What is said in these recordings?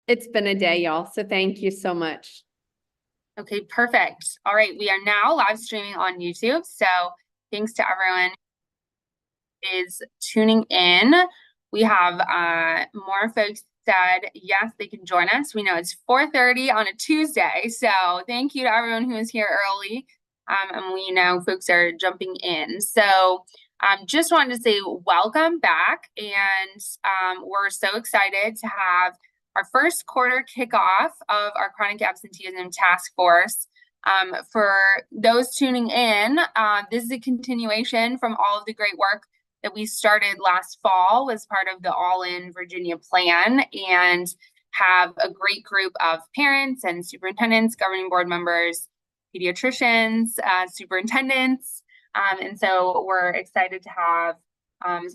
It's been a day, y'all, so thank you so much. Okay, perfect. All right, we are now live streaming on YouTube. So thanks to everyone who is tuning in. We have more folks said yes, they can join us. We know it's 4:30 on a Tuesday, so thank you to everyone who is here early. And we know folks are jumping in. So just wanted to say welcome back, and we're so excited to have our first quarter kickoff of our chronic absenteeism task force. For those tuning in, this is a continuation from all of the great work that we started last fall as part of the All In Virginia plan, and have a great group of parents and superintendents, governing board members, pediatricians, superintendents. And so we're excited to have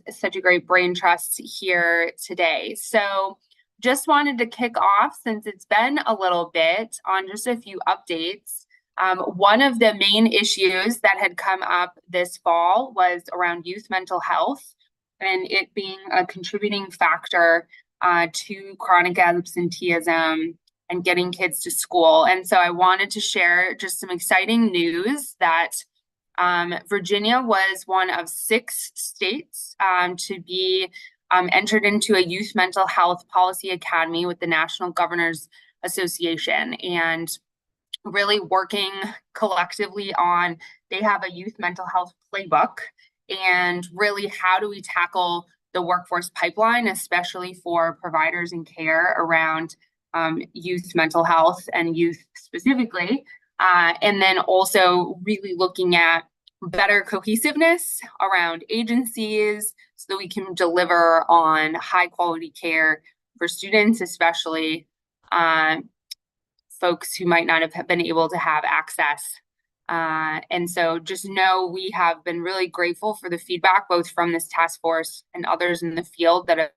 such a great brain trust here today. So just wanted to kick off, since it's been a little bit, on just a few updates. One of the main issues that had come up this fall was around youth mental health, and it being a contributing factor to chronic absenteeism and getting kids to school. And so I wanted to share just some exciting news that Virginia was one of 6 states to be entered into a youth mental health policy academy with the National Governors Association, and really working collectively on, they have a youth mental health playbook, and really how do we tackle the workforce pipeline, especially for providers and care around youth mental health and youth specifically. And then also really looking at better cohesiveness around agencies so that we can deliver on high quality care for students, especially folks who might not have been able to have access. And so just know we have been really grateful for the feedback, both from this task force and others in the field, that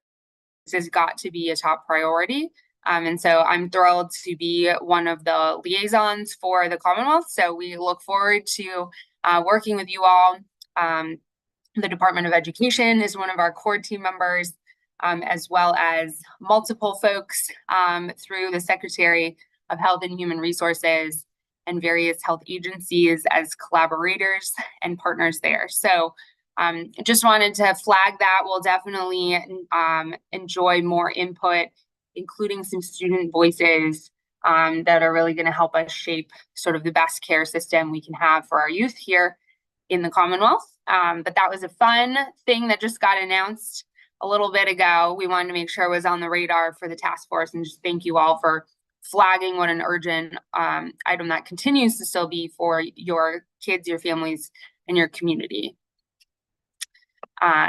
this has got to be a top priority. And so I'm thrilled to be one of the liaisons for the Commonwealth. So we look forward to working with you all. The Department of Education is one of our core team members, as well as multiple folks through the Secretary of Health and Human Resources and various health agencies as collaborators and partners there. So just wanted to flag that. We'll definitely enjoy more input, including some student voices that are really going to help us shape sort of the best care system we can have for our youth here in the Commonwealth. But that was a fun thing that just got announced a little bit ago. We wanted to make sure it was on the radar for the task force, and just thank you all for flagging what an urgent item that continues to still be for your kids, your families, and your community.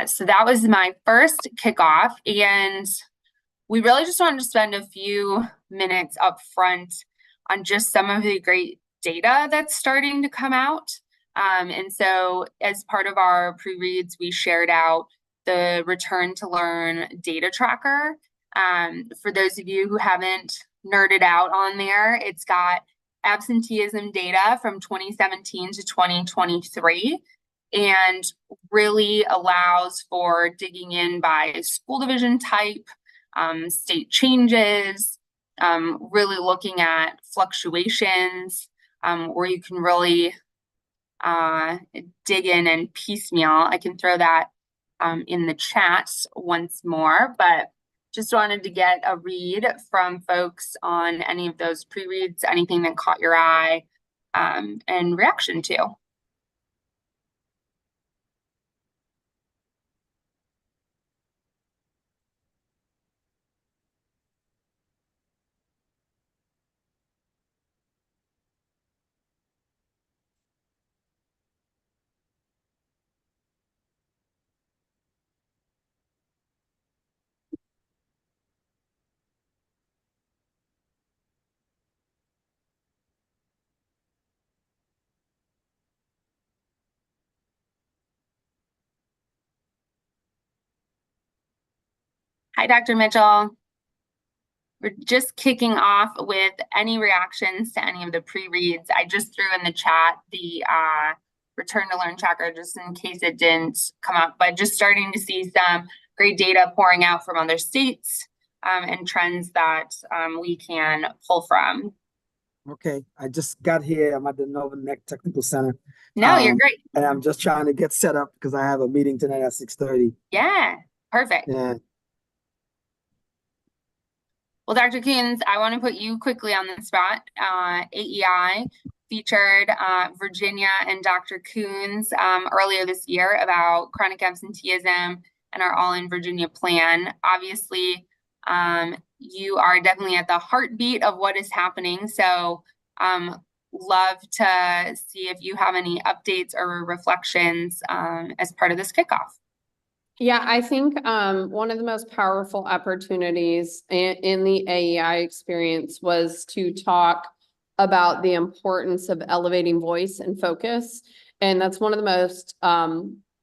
So that was my first kickoff, and we really just wanted to spend a few minutes up front on just some of the great data that's starting to come out. And so as part of our pre-reads, we shared out the Return to Learn data tracker. For those of you who haven't nerded out on there, it's got absenteeism data from 2017 to 2023, and really allows for digging in by school division type, state changes, really looking at fluctuations, where you can really dig in and piecemeal. I can throw that in the chat once more, but just wanted to get a read from folks on any of those pre-reads, anything that caught your eye, and reaction to. Hi, Dr. Mitchell. We're just kicking off with any reactions to any of the pre-reads. I just threw in the chat the Return to Learn tracker, just in case it didn't come up, but just starting to see some great data pouring out from other states. and trends that we can pull from. Okay, I just got here. I'm at the Northern Neck Technical Center. No, you're great. And I'm just trying to get set up because I have a meeting tonight at 6:30. Yeah, perfect. Yeah. Well, Dr. Coons, I want to put you quickly on the spot. AEI featured Virginia and Dr. Coons earlier this year about chronic absenteeism and our All in Virginia plan. Obviously, you are definitely at the heartbeat of what is happening. So love to see if you have any updates or reflections as part of this kickoff. Yeah, I think one of the most powerful opportunities in the AEI experience was to talk about the importance of elevating voice and focus. And that's one of the most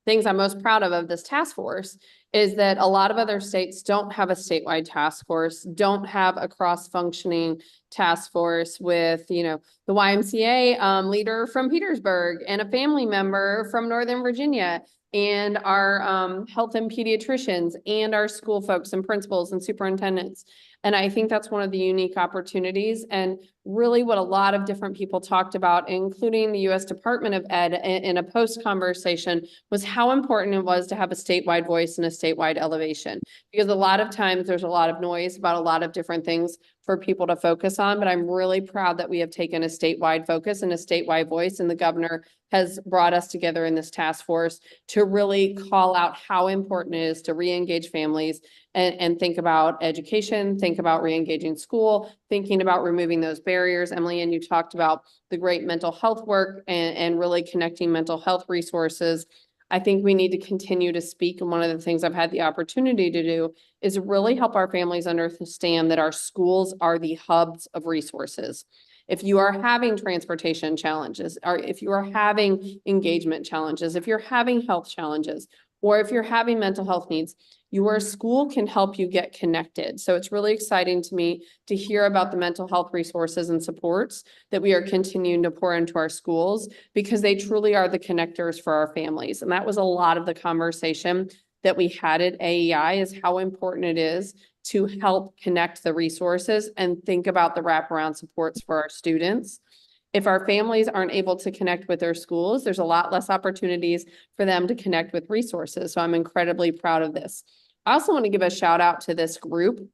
things I'm most proud of this task force, is that a lot of other states don't have a statewide task force, don't have a cross-functioning task force with, you know, the YMCA leader from Petersburg and a family member from Northern Virginia, and our health and pediatricians and our school folks and principals and superintendents. And I think that's one of the unique opportunities, and really what a lot of different people talked about, including the U.S. Department of Ed in a post conversation, was how important it was to have a statewide voice and a statewide elevation. Because a lot of times there's a lot of noise about a lot of different things for people to focus on, but I'm really proud that we have taken a statewide focus and a statewide voice, and the governor has brought us together in this task force to really call out how important it is to re-engage families and think about education, think about re-engaging school, thinking about removing those barriers. Emily, and you talked about the great mental health work and really connecting mental health resources. I think we need to continue to speak. And one of the things I've had the opportunity to do is really help our families understand that our schools are the hubs of resources. If you are having transportation challenges, or if you are having engagement challenges, if you're having health challenges, or if you're having mental health needs, your school can help you get connected. So it's really exciting to me to hear about the mental health resources and supports that we are continuing to pour into our schools, because they truly are the connectors for our families. And that was a lot of the conversation that we had at AEI, is how important it is to help connect the resources and think about the wraparound supports for our students. If our families aren't able to connect with their schools, there's a lot less opportunities for them to connect with resources. So I'm incredibly proud of this. I also want to give a shout out to this group.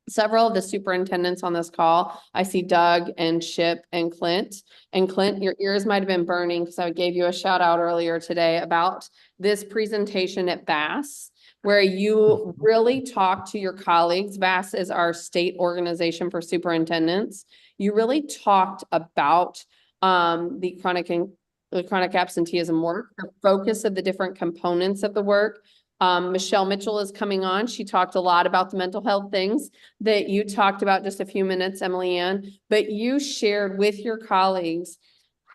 Several of the superintendents on this call, I see Doug and Chip and Clint. And Clint, your ears might have been burning because I gave you a shout out earlier today about this presentation at Bass, where you really talk to your colleagues. Bass is our state organization for superintendents. You really talked about the chronic absenteeism work, the focus of the different components of the work. Michelle Mitchell is coming on. She talked a lot about the mental health things that you talked about just a few minutes, Emily Ann, but you shared with your colleagues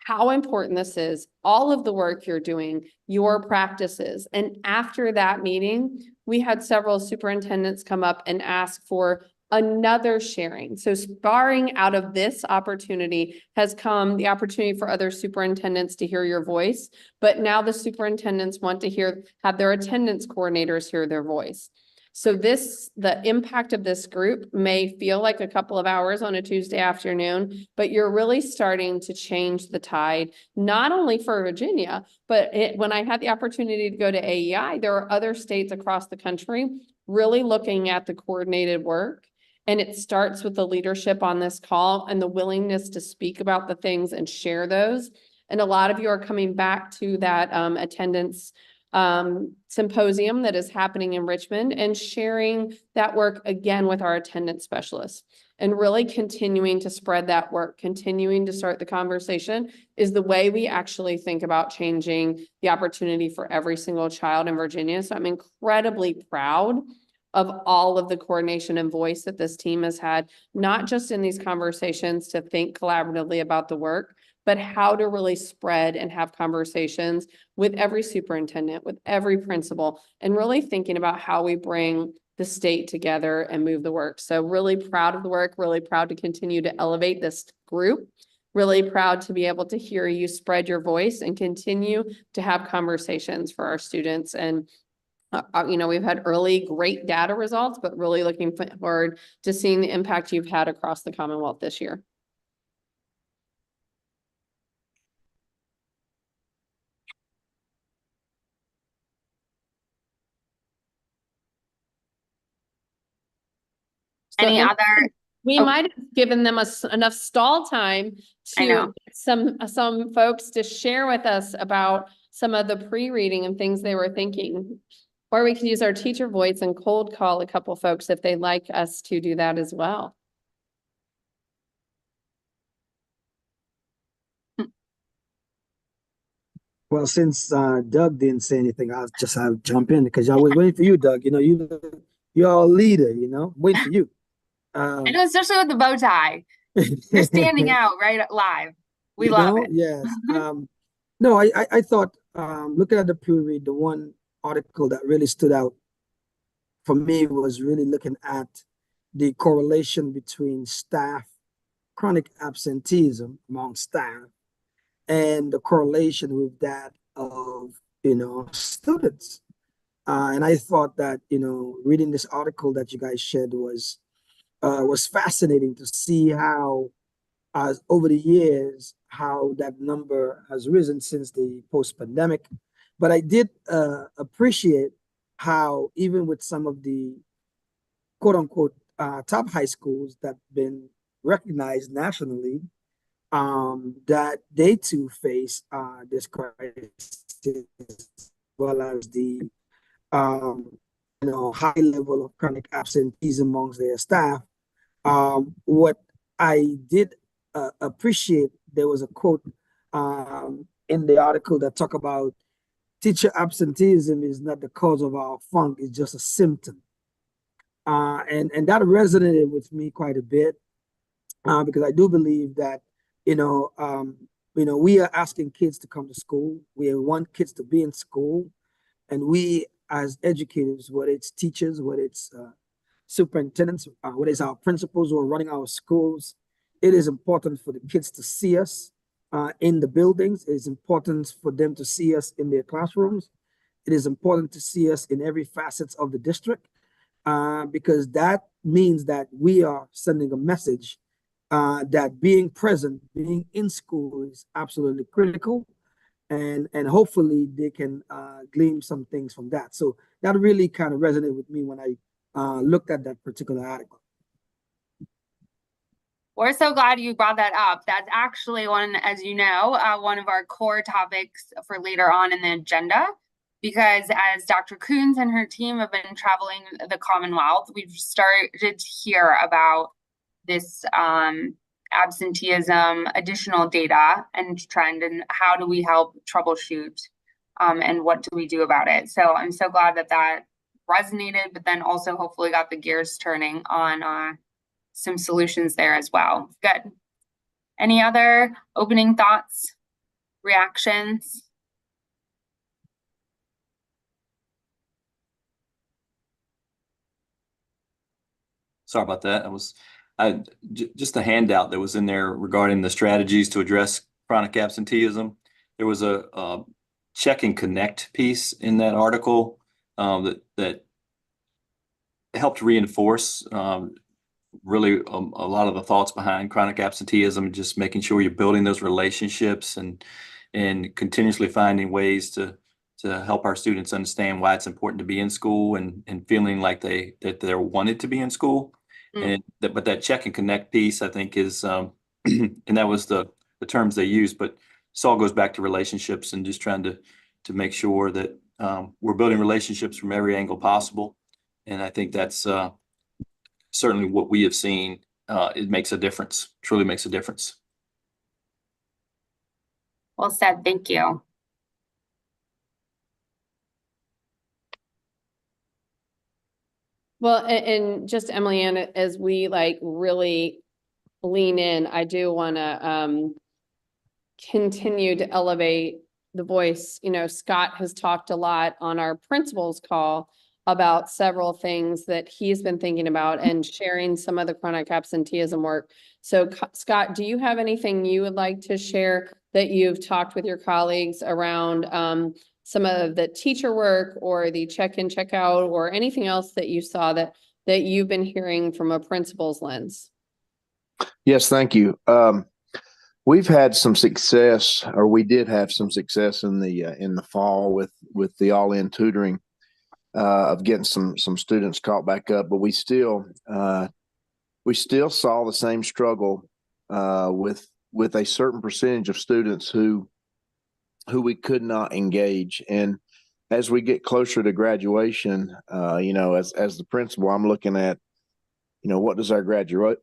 how important this is, all of the work you're doing, your practices. And after that meeting, we had several superintendents come up and ask for another sharing. So sparring out of this opportunity has come the opportunity for other superintendents to hear your voice, but now the superintendents want to have their attendance coordinators hear their voice. So the impact of this group may feel like a couple of hours on a Tuesday afternoon, but you're really starting to change the tide, not only for Virginia, but when I had the opportunity to go to AEI, there are other states across the country really looking at the coordinated work. And it starts with the leadership on this call and the willingness to speak about the things and share those. And a lot of you are coming back to that attendance symposium that is happening in Richmond and sharing that work again with our attendance specialists, and really continuing to spread that work, continuing to start the conversation is the way we actually think about changing the opportunity for every single child in Virginia. So I'm incredibly proud of all of the coordination and voice that this team has had, not just in these conversations to think collaboratively about the work, but how to really spread and have conversations with every superintendent, with every principal, and really thinking about how we bring the state together and move the work. So really proud of the work, really proud to continue to elevate this group, really proud to be able to hear you spread your voice and continue to have conversations for our students. And We've had early great data results, but really looking forward to seeing the impact you've had across the Commonwealth this year. Any other? We might have given them enough stall time I know. to get some folks to share with us about some of the pre-reading and things they were thinking. Or we could use our teacher voice and cold call a couple folks if they'd like us to do that as well. Well, since Doug didn't say anything, I'll just have to jump in because I was waiting for you, Doug. You're our leader. Waiting for you. I know, especially with the bow tie. You're standing out right live. We love it. Yes. No, I thought looking at the pre-read, the one article that really stood out for me was really looking at the correlation between chronic absenteeism among staff, and the correlation with that of students. And I thought that reading this article that you guys shared was fascinating to see how over the years how that number has risen since the post-pandemic. But I did appreciate how even with some of the quote unquote top high schools that have been recognized nationally, that they too face this crisis, as well as the high level of chronic absenteeism amongst their staff. What I did appreciate, there was a quote in the article that talked about teacher absenteeism is not the cause of our funk, it's just a symptom. And that resonated with me quite a bit because I do believe that we are asking kids to come to school. We want kids to be in school, and we as educators, whether it's teachers, whether it's superintendents, whether it's our principals who are running our schools, it is important for the kids to see us in the buildings. It is important for them to see us in their classrooms. It is important to see us in every facet of the district because that means that we are sending a message that being present, being in school is absolutely critical. And hopefully they can glean some things from that. So that really kind of resonated with me when I looked at that particular article. We're so glad you brought that up. That's actually one, as you know, one of our core topics for later on in the agenda, because as Dr. Coons and her team have been traveling the Commonwealth, we've started to hear about this absenteeism, additional data and trend, and how do we help troubleshoot and what do we do about it. So I'm so glad that that resonated, but then also hopefully got the gears turning on some solutions there as well. Good. Any other opening thoughts, reactions? Sorry about that. Just a handout that was in there regarding the strategies to address chronic absenteeism. There was a check and connect piece in that article that helped reinforce really a lot of the thoughts behind chronic absenteeism, just making sure you're building those relationships and continuously finding ways to help our students understand why it's important to be in school and feeling like they're wanted to be in school. But that check and connect piece, I think, is and that was the terms they used, but this all goes back to relationships and just trying to make sure that we're building relationships from every angle possible. And I think that's certainly what we have seen. It makes a difference, truly makes a difference. Well said. Thank you. Well, and just Emily Ann, as we really lean in, I do want to continue to elevate the voice. Scott has talked a lot on our principals call about several things that he's been thinking about and sharing some of the chronic absenteeism work. So Scott, do you have anything you would like to share that you've talked with your colleagues around some of the teacher work or the check-in, check-out, or anything else that you saw that you've been hearing from a principal's lens? Yes, thank you. We've had some success, or we did have some success in the fall with the all-in tutoring of getting some students caught back up, but we still saw the same struggle with a certain percentage of students who we could not engage. And as we get closer to graduation, as the principal, I'm looking at, what is our graduation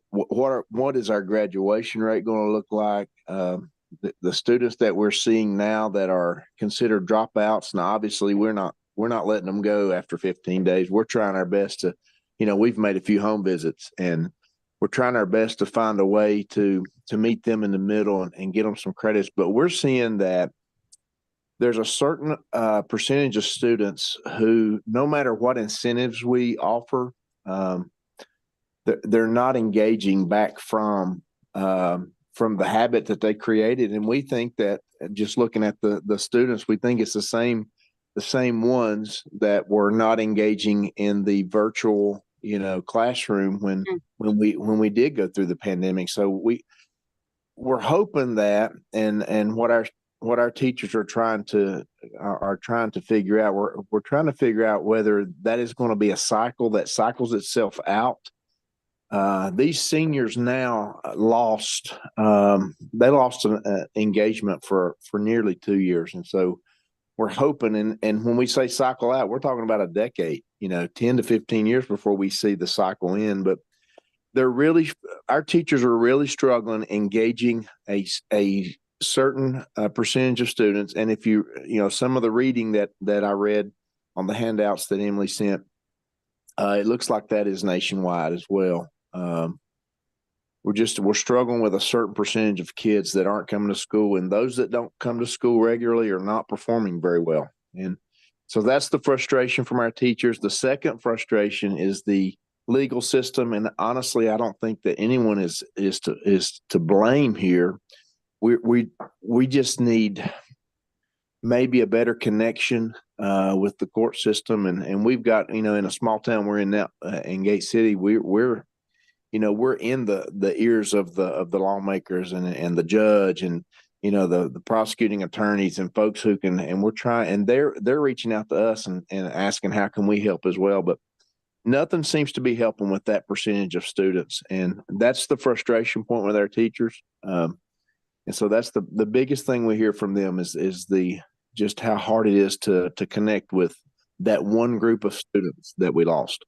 rate going to look like? The students that we're seeing now that are considered dropouts. Now, obviously, we're not letting them go after 15 days. We're trying our best to, we've made a few home visits, and we're trying our best to find a way to meet them in the middle and get them some credits. But we're seeing that there's a certain percentage of students who, no matter what incentives we offer, they're not engaging back from the habit that they created. And we think that, just looking at the students, we think it's the same ones that were not engaging in the virtual, classroom when we did go through the pandemic. So we're hoping that, and what our teachers are trying to figure out, we're trying to figure out whether that is going to be a cycle that cycles itself out. These seniors now lost an engagement for nearly 2 years. And so we're hoping, and when we say cycle out, we're talking about a decade, 10 to 15 years before we see the cycle end. But our teachers are really struggling engaging a certain percentage of students. And if some of the reading that I read on the handouts that Emily sent, it looks like that is nationwide as well. We're struggling with a certain percentage of kids that aren't coming to school, and those that don't come to school regularly are not performing very well. And so that's the frustration from our teachers. The second frustration is the legal system. And honestly, I don't think that anyone is to blame here. We just need maybe a better connection with the court system. And we've got, in a small town we're in now, in Gate City, we're in the ears of the lawmakers and the judge and, the prosecuting attorneys and folks who can, and we're trying, and they're reaching out to us and asking, how can we help as well? But nothing seems to be helping with that percentage of students. And that's the frustration point with our teachers. And so that's the biggest thing we hear from them is just how hard it is to connect with that one group of students that we lost.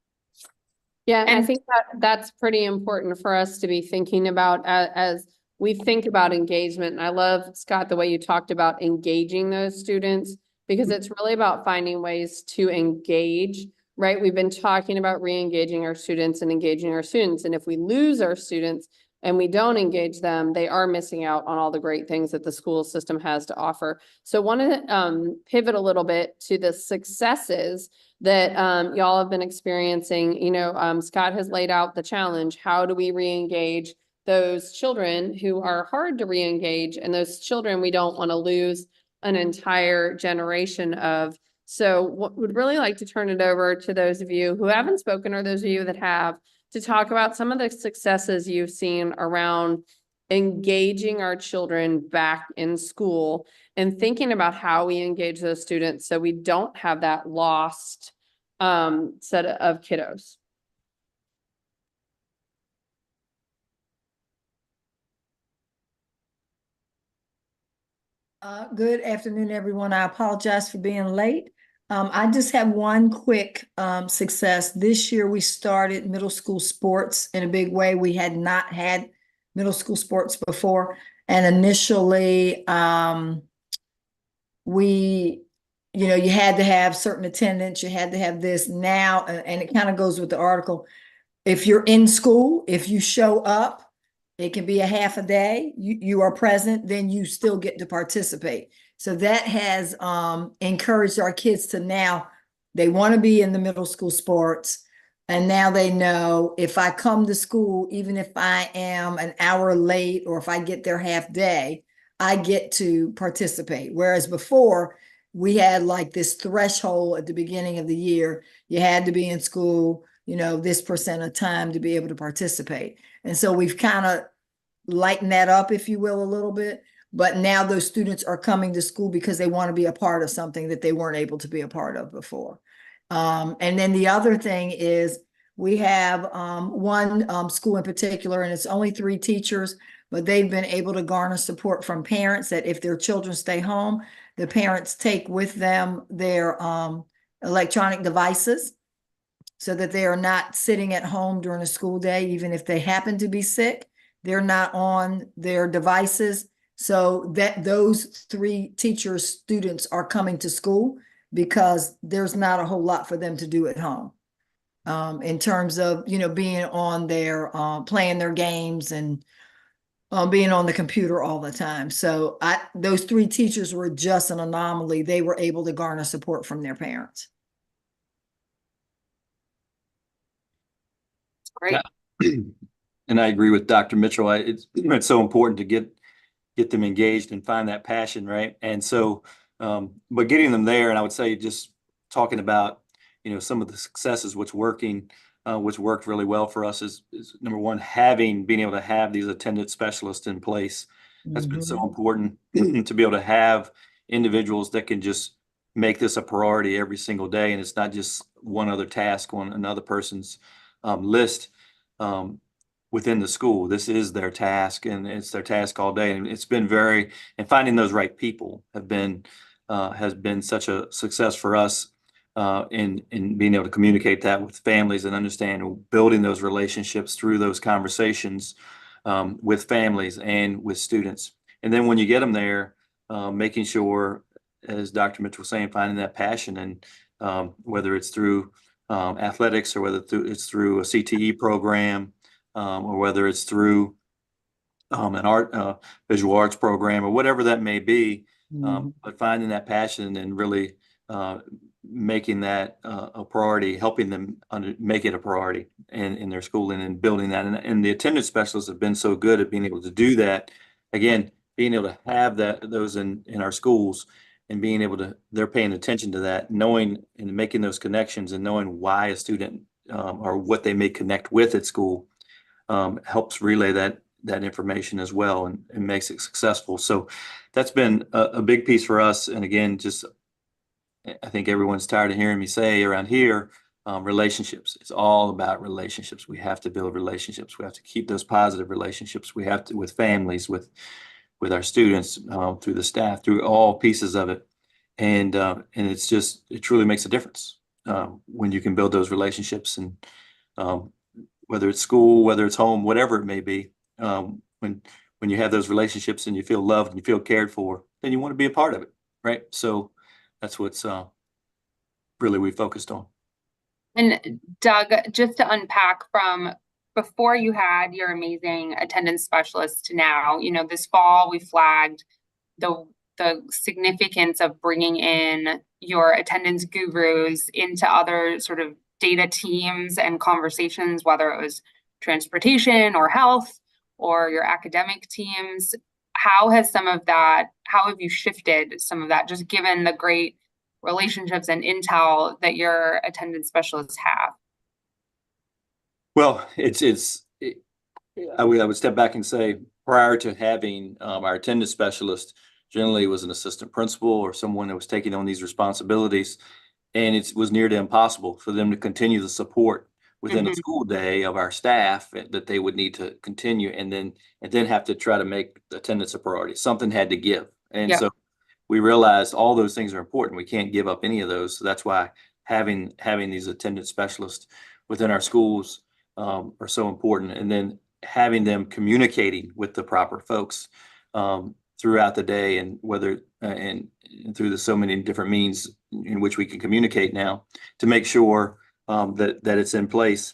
Yeah, and I And- think that's pretty important for us to be thinking about as we think about engagement. And I love, Scott, the way you talked about engaging those students, because it's really about finding ways to engage, right? We've been talking about re-engaging our students and engaging our students. And if we lose our students and we don't engage them, they are missing out on all the great things that the school system has to offer. So want to pivot a little bit to the successes that y'all have been experiencing. Scott has laid out the challenge. How do we re-engage those children who are hard to re-engage, and those children we don't want to lose an entire generation of? So would really like to turn it over to those of you who haven't spoken, or those of you that have, to talk about some of the successes you've seen around engaging our children back in school and thinking about how we engage those students so we don't have that lost set of kiddos. Good afternoon, everyone. I apologize for being late. I just have one quick success. This year, we started middle school sports in a big way. We had not had middle school sports before. And initially, you had to have certain attendance. You had to have this. Now, and it kind of goes with the article. If you're in school, if you show up, it can be a half a day, you are present, then you still get to participate. So that has encouraged our kids to now, they want to be in the middle school sports. And now they know, if I come to school, even if I am an hour late or if I get there half day, I get to participate. Whereas before, we had like this threshold at the beginning of the year. You had to be in school, this percent of time to be able to participate. And so we've kind of lightened that up, if you will, a little bit. But now those students are coming to school because they want to be a part of something that they weren't able to be a part of before. And then the other thing is we have one school in particular, and it's only 3 teachers, but they've been able to garner support from parents that if their children stay home, the parents take with them their electronic devices so that they are not sitting at home during a school day, even if they happen to be sick. They're not on their devices. So that those 3 teachers, students are coming to school because there's not a whole lot for them to do at home. In terms of, being on their, playing their games and being on the computer all the time. So those 3 teachers were just an anomaly. They were able to garner support from their parents. Great. And I agree with Dr. Mitchell. It's so important to get them engaged and find that passion, right? And so, but getting them there, and I would say just talking about, some of the successes, what's working, which worked really well for us is number one, being able to have these attendance specialists in place. That's been so important to be able to have individuals that can just make this a priority every single day. And it's not just one other task on another person's list within the school. This is their task, and it's their task all day. And it's been and finding those right people has been such a success for us in being able to communicate that with families and understand building those relationships through those conversations with families and with students. And then when you get them there, making sure, as Dr. Mitchell was saying, finding that passion, and whether it's through athletics or whether it's through a CTE program, or whether it's through an visual arts program or whatever that may be, but finding that passion and really making that a priority, helping them make it a priority in their schooling and building that. And the attendance specialists have been so good at being able to do that. Again, being able to have those in our schools and being able to, they're paying attention to that, knowing and making those connections and knowing why a student or what they may connect with at school helps relay that information as well and makes it successful. So that's been a big piece for us. And again, just I think everyone's tired of hearing me say around here, relationships. It's all about relationships. We have to build relationships. We have to keep those positive relationships. We have to with families, with our students, through the staff, through all pieces of it. And it truly makes a difference when you can build those relationships, and whether it's school, whether it's home, whatever it may be, when you have those relationships and you feel loved and you feel cared for, then you want to be a part of it, right? So that's what's really we focused on. And Doug, just to unpack from before you had your amazing attendance specialist to now, this fall we flagged the significance of bringing in your attendance gurus into other sort of data teams and conversations, whether it was transportation or health or your academic teams. How have you shifted some of that, just given the great relationships and intel that your attendance specialists have? Well, I would step back and say, prior to having our attendance specialist, generally it was an assistant principal or someone that was taking on these responsibilities, and it was near to impossible for them to continue the support within a school day of our staff that they would need to continue, and then have to try to make attendance a priority. Something had to give, and so we realized all those things are important. We can't give up any of those. So that's why having these attendance specialists within our schools are so important, and then having them communicating with the proper folks throughout the day, and whether and through so many different means in which we can communicate now to make sure that it's in place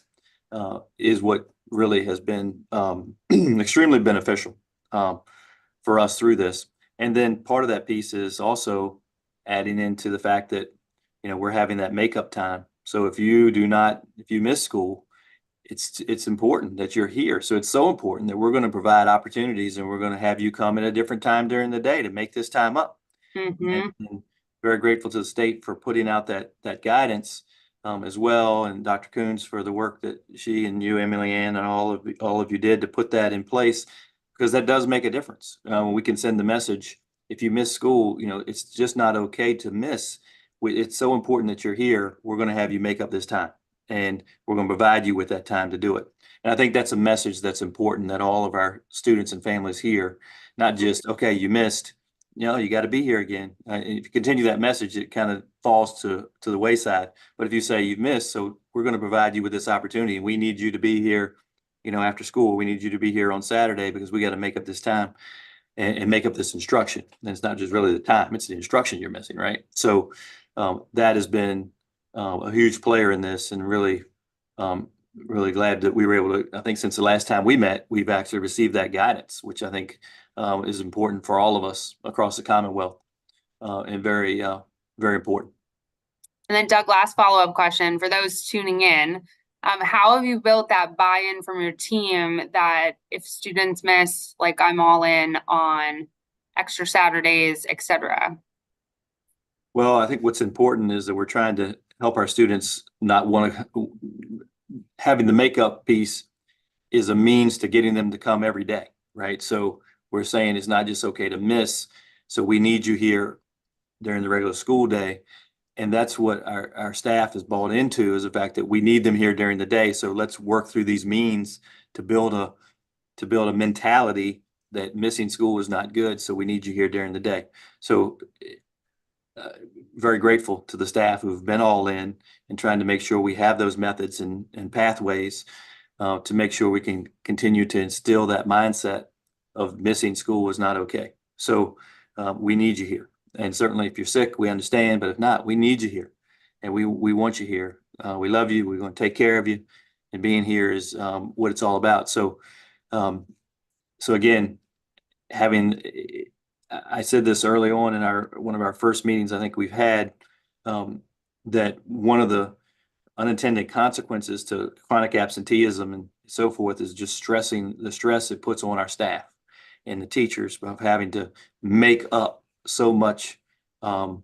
is what really has been extremely beneficial for us through this. And then part of that piece is also adding into the fact that we're having that makeup time. So if you miss school, it's important that you're here. So it's so important that we're going to provide opportunities, and we're going to have you come at a different time during the day to make this time up. And very grateful to the state for putting out that guidance as well, and Dr. Coons for the work that she and you, Emily Ann, and all of you did to put that in place, because that does make a difference. We can send the message, if you miss school, it's just not okay to miss. It's so important that you're here. We're going to have you make up this time, and we're going to provide you with that time to do it. And I think that's a message that's important that all of our students and families hear, not just, okay, you missed, you got to be here again. If you continue that message, it kind of falls to the wayside. But if you say you've missed, so we're going to provide you with this opportunity, and we need you to be here, after school. We need you to be here on Saturday because we got to make up this time and make up this instruction. And it's not just really the time, it's the instruction you're missing, right? So that has been a huge player in this, and really, really glad that we were able to, I think since the last time we met, we've actually received that guidance, which I think is important for all of us across the Commonwealth, and very, very important. And then Doug, last follow-up question for those tuning in. How have you built that buy-in from your team that if students miss, like I'm all in on extra Saturdays, et cetera? Well, I think what's important is that we're trying to help our students not want to, having the makeup piece is a means to getting them to come every day, right? So we're saying it's not just okay to miss. So we need you here during the regular school day. And that's what our staff is bought into, is the fact that we need them here during the day. So let's work through these means to build a mentality that missing school is not good. So we need you here during the day. So very grateful to the staff who've been all in and trying to make sure we have those methods and pathways to make sure we can continue to instill that mindset of missing school is not okay. So we need you here. And certainly if you're sick, we understand, but if not, we need you here, and we want you here. We love you. We're going to take care of you, and being here is what it's all about. So, so again, I said this early on in one of our first meetings I think we've had, that one of the unintended consequences to chronic absenteeism and so forth is just stressing the stress it puts on our staff and the teachers of having to make up so much, or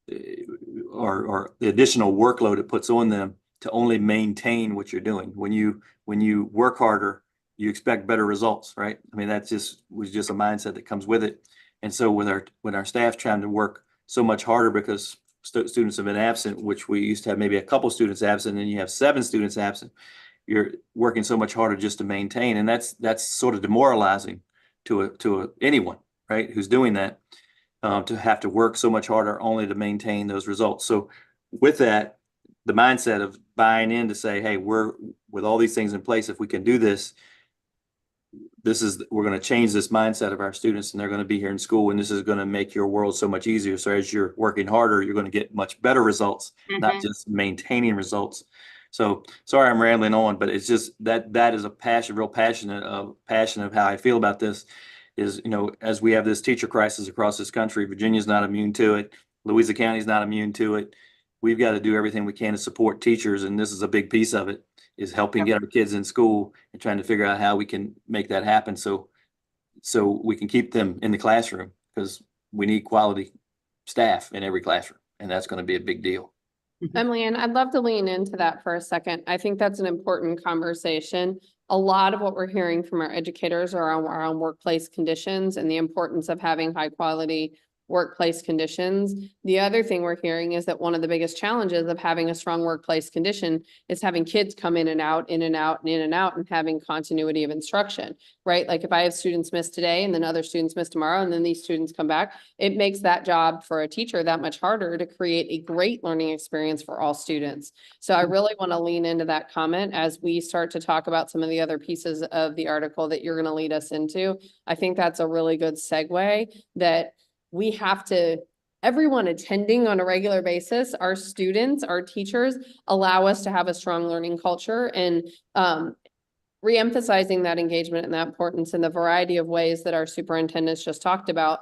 the additional workload it puts on them to only maintain what you're doing. When you work harder, you expect better results, right? I mean, that was just a mindset that comes with it. And so when our staff trying to work so much harder because students have been absent, which we used to have maybe a couple students absent, and then you have 7 students absent, you're working so much harder just to maintain, and that's sort of demoralizing to anyone, right, who's doing that. To have to work so much harder only to maintain those results. So with that, the mindset of buying in to say, hey, we're with all these things in place, if we can do this, we're going to change this mindset of our students, and they're going to be here in school, and this is going to make your world so much easier. So as you're working harder, you're going to get much better results, not just maintaining results. So sorry, I'm rambling on, but it's just that is a passion, real passion of how I feel about this. Is, as we have this teacher crisis across this country, Virginia's not immune to it. Louisa County's not immune to it. We've got to do everything we can to support teachers, and this is a big piece of it, is helping get our kids in school and trying to figure out how we can make that happen so we can keep them in the classroom, because we need quality staff in every classroom, and that's going to be a big deal. Emily, and I'd love to lean into that for a second. I think that's an important conversation. A lot of what we're hearing from our educators are around workplace conditions and the importance of having high quality workplace conditions. The other thing we're hearing is that one of the biggest challenges of having a strong workplace condition is having kids come in and out, in and out, and in and out, and having continuity of instruction, right? Like if I have students miss today and then other students miss tomorrow, and then these students come back, it makes that job for a teacher that much harder to create a great learning experience for all students. So I really want to lean into that comment as we start to talk about some of the other pieces of the article that you're going to lead us into. I think that's a really good segue, that we have to, everyone attending on a regular basis, our students, our teachers, allow us to have a strong learning culture, and re-emphasizing that engagement and that importance in the variety of ways that our superintendents just talked about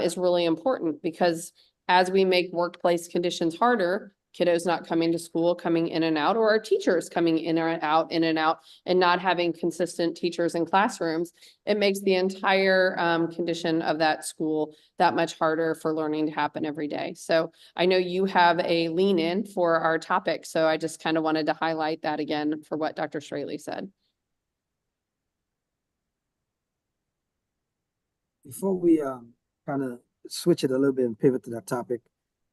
is really important, because as we make workplace conditions harder, kiddos not coming to school, coming in and out, or our teachers coming in and out, and not having consistent teachers in classrooms, it makes the entire condition of that school that much harder for learning to happen every day. So I know you have a lean in for our topic, so I just kind of wanted to highlight that again for what Dr. Straley said. Before we kind of switch it a little bit and pivot to that topic,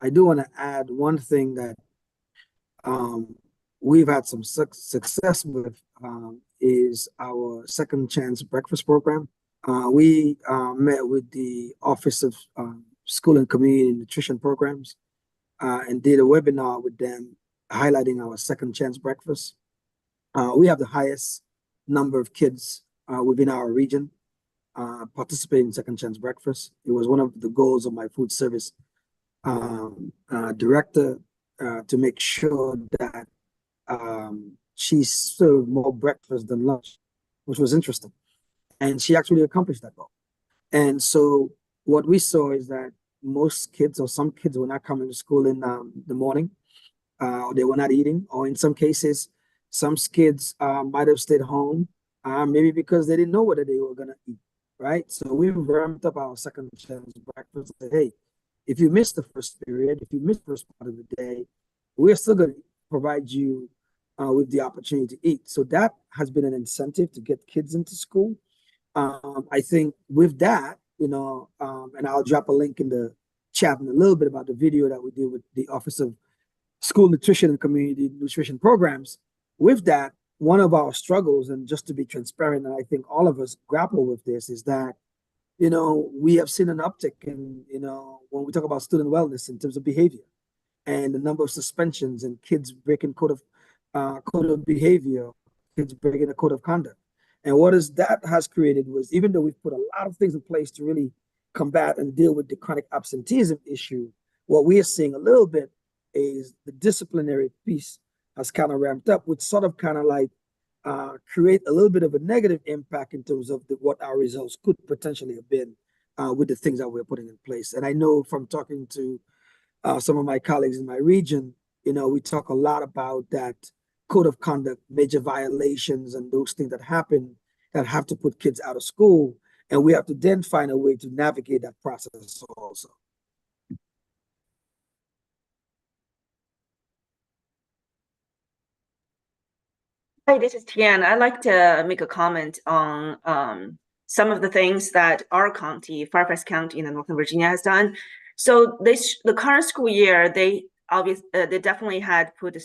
I do want to add one thing that we've had some success with is our Second Chance Breakfast program. We met with the Office of School and Community Nutrition Programs and did a webinar with them highlighting our Second Chance Breakfast. We have the highest number of kids within our region participating in Second Chance Breakfast. It was one of the goals of my food service director to make sure that she served more breakfast than lunch, which was interesting. And she actually accomplished that goal. And so what we saw is that most kids or some kids were not coming to school in the morning. They were not eating, or in some cases, some kids might have stayed home, maybe because they didn't know whether they were going to eat, right? So we ramped up our Second Chance Breakfast and said, hey, if you missed the first period, if you missed the first part of the day, we're still going to provide you with the opportunity to eat. So that has been an incentive to get kids into school. I think with that, and I'll drop a link in the chat in a little bit about the video that we did with the Office of School Nutrition and Community Nutrition Programs. With that, one of our struggles, and just to be transparent, and I think all of us grapple with this, is that, we have seen an uptick in, when we talk about student wellness in terms of behavior and the number of suspensions and kids breaking code of behavior, kids breaking a code of conduct. And what that has created was, even though we've put a lot of things in place to really combat and deal with the chronic absenteeism issue, what we are seeing a little bit is the disciplinary piece has kind of ramped up, which sort of kind of like create a little bit of a negative impact in terms of what our results could potentially have been with the things that we're putting in place. And I know from talking to some of my colleagues in my region, we talk a lot about that code of conduct, major violations, and those things that happen that have to put kids out of school. And we have to then find a way to navigate that process also. Hi, this is Tian. I'd like to make a comment on some of the things that our county, Fairfax County in Northern Virginia, has done. So the current school year, they definitely had put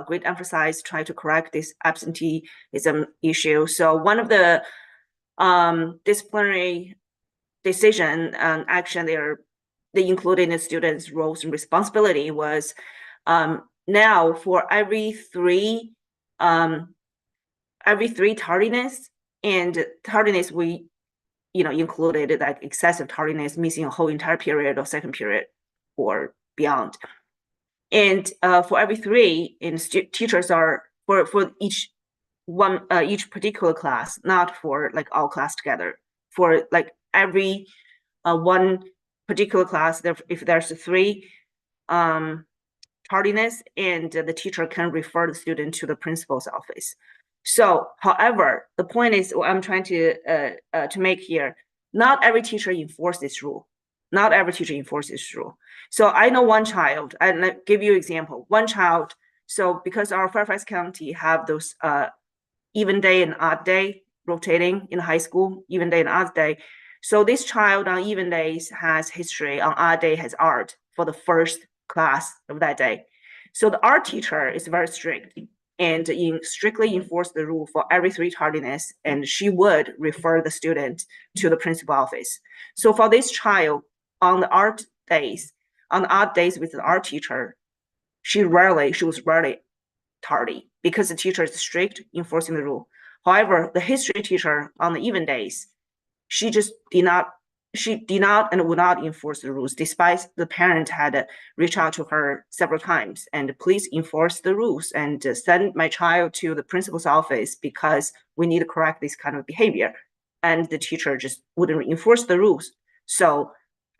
great emphasis trying to correct this absenteeism issue. So one of the disciplinary decision and action they included in the students' roles and responsibility was now for every three tardiness, and tardiness we included like excessive tardiness, missing a whole entire period or second period or beyond. And for every three, and teachers are for each particular class, not for like all class together. For like every one particular class, if there's three tardiness, and the teacher can refer the student to the principal's office. So, however, the point is what I'm trying to make here, not every teacher enforces this rule. Not every teacher enforces this rule. So I know one child, I'll give you an example. One child, so because our Fairfax County have those even day and odd day rotating in high school, even day and odd day. So this child on even days has history, on odd day has art for the first class of that day. So the art teacher is very strict and strictly enforce the rule for every three tardiness, and she would refer the student to the principal office. So for this child, on the odd days with the art teacher, she was rarely tardy because the teacher is strict enforcing the rule. However, the history teacher on the even days, she did not and would not enforce the rules, despite the parent had reached out to her several times and please enforce the rules and send my child to the principal's office because we need to correct this kind of behavior. And the teacher just wouldn't enforce the rules. So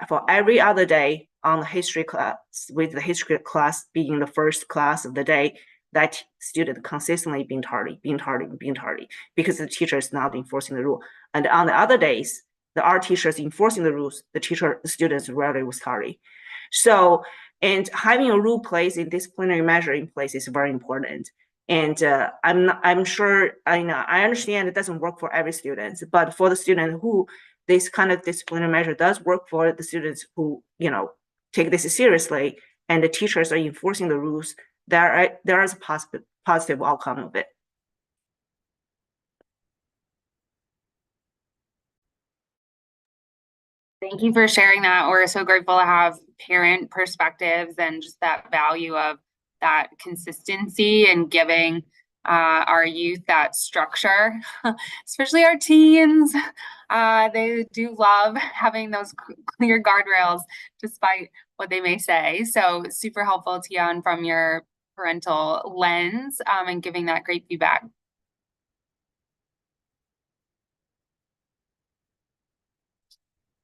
for every other day, on the history class, with the history class being the first class of the day, that student consistently being tardy, because the teacher is not enforcing the rule. And on the other days, the art teacher is enforcing the rules, the students rarely was tardy. So, and having a rule place in disciplinary measure in place is very important. And I'm sure, I understand it doesn't work for every student, but for the student who this kind of disciplinary measure does work for, the students who, take this seriously, and the teachers are enforcing the rules, there is a positive outcome of it. Thank you for sharing that. We're so grateful to have parent perspectives and just that value of that consistency and giving our youth that structure, especially our teens. They do love having those clear guardrails despite what they may say. So super helpful, Tian, from your parental lens and giving that great feedback.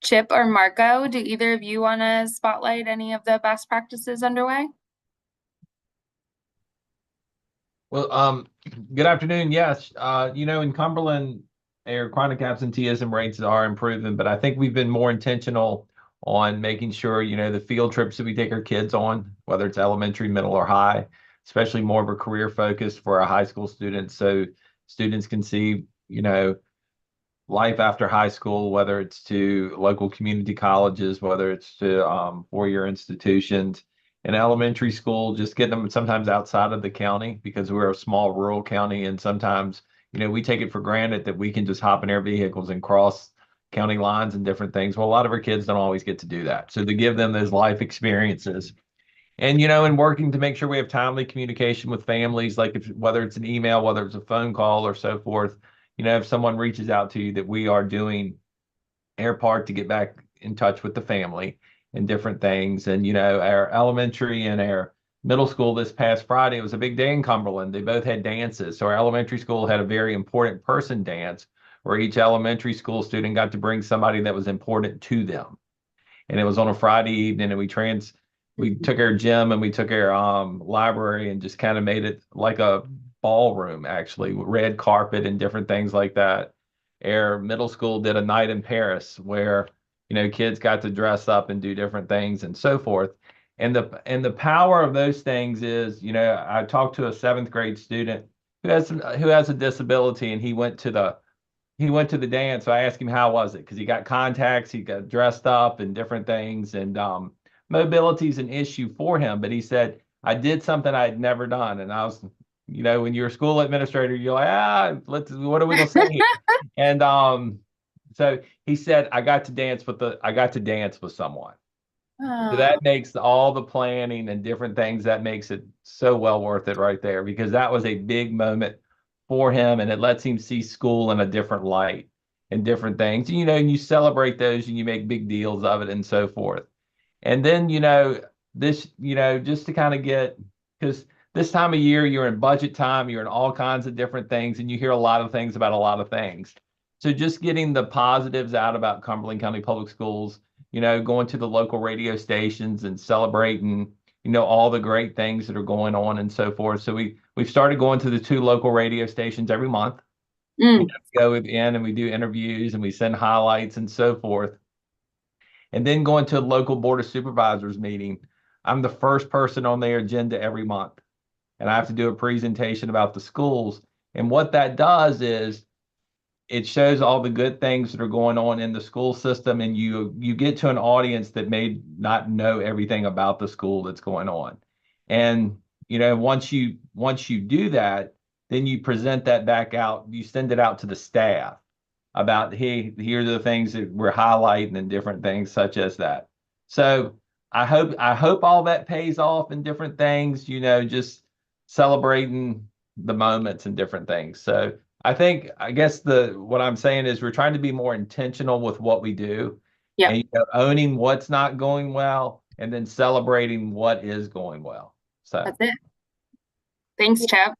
Chip or Marco, do either of you want to spotlight any of the best practices underway? Well, good afternoon. Yes, in Cumberland, our chronic absenteeism rates are improving, but I think we've been more intentional on making sure, the field trips that we take our kids on, whether it's elementary, middle, or high, especially more of a career focus for our high school students, so students can see, life after high school, whether it's to local community colleges, whether it's to four-year institutions. In elementary school, just getting them sometimes outside of the county, because we're a small rural county, and sometimes, we take it for granted that we can just hop in our vehicles and cross county lines and different things. Well, a lot of our kids don't always get to do that. So to give them those life experiences. And, in working to make sure we have timely communication with families, like whether it's an email, whether it's a phone call or so forth, if someone reaches out to you, that we are doing our part to get back in touch with the family and different things. And, our elementary and our middle school this past Friday, it was a big day in Cumberland. They both had dances. So our elementary school had a very important person dance where each elementary school student got to bring somebody that was important to them. And it was on a Friday evening, and we took our gym and we took our library and just kind of made it like a ballroom, actually, with red carpet and different things like that. Our middle school did a night in Paris where, kids got to dress up and do different things and so forth. And the power of those things is, I talked to a 7th grade student who has a disability, and he went to the dance. So I asked him, how was it? Because he got contacts, he got dressed up and different things, and mobility is an issue for him. But he said, I did something I had never done. And I was, when you're a school administrator, you're like, what are we gonna say here? And so he said, I got to dance with someone. So that makes all the planning and different things, that makes it so well worth it right there, because that was a big moment for him, and it lets him see school in a different light and different things. And you celebrate those and you make big deals of it and so forth. And then, this, just to kind of because this time of year, you're in budget time, you're in all kinds of different things, and you hear a lot of things about a lot of things. So just getting the positives out about Cumberland County Public Schools, going to the local radio stations and celebrating, all the great things that are going on and so forth. So we've started going to the 2 local radio stations every month. Go in and we do interviews and we send highlights and so forth. And then going to a local board of supervisors meeting. I'm the first person on their agenda every month, and I have to do a presentation about the schools. And what that does is it shows all the good things that are going on in the school system, and you get to an audience that may not know everything about the school that's going on. And once you do that, then you present that back out, you send it out to the staff about, hey, here are the things that we're highlighting and different things such as that. So I hope all that pays off in different things, just celebrating the moments and different things. So I guess what I'm saying is we're trying to be more intentional with what we do. Yeah. And owning what's not going well and then celebrating what is going well. So that's it. Thanks, Chip.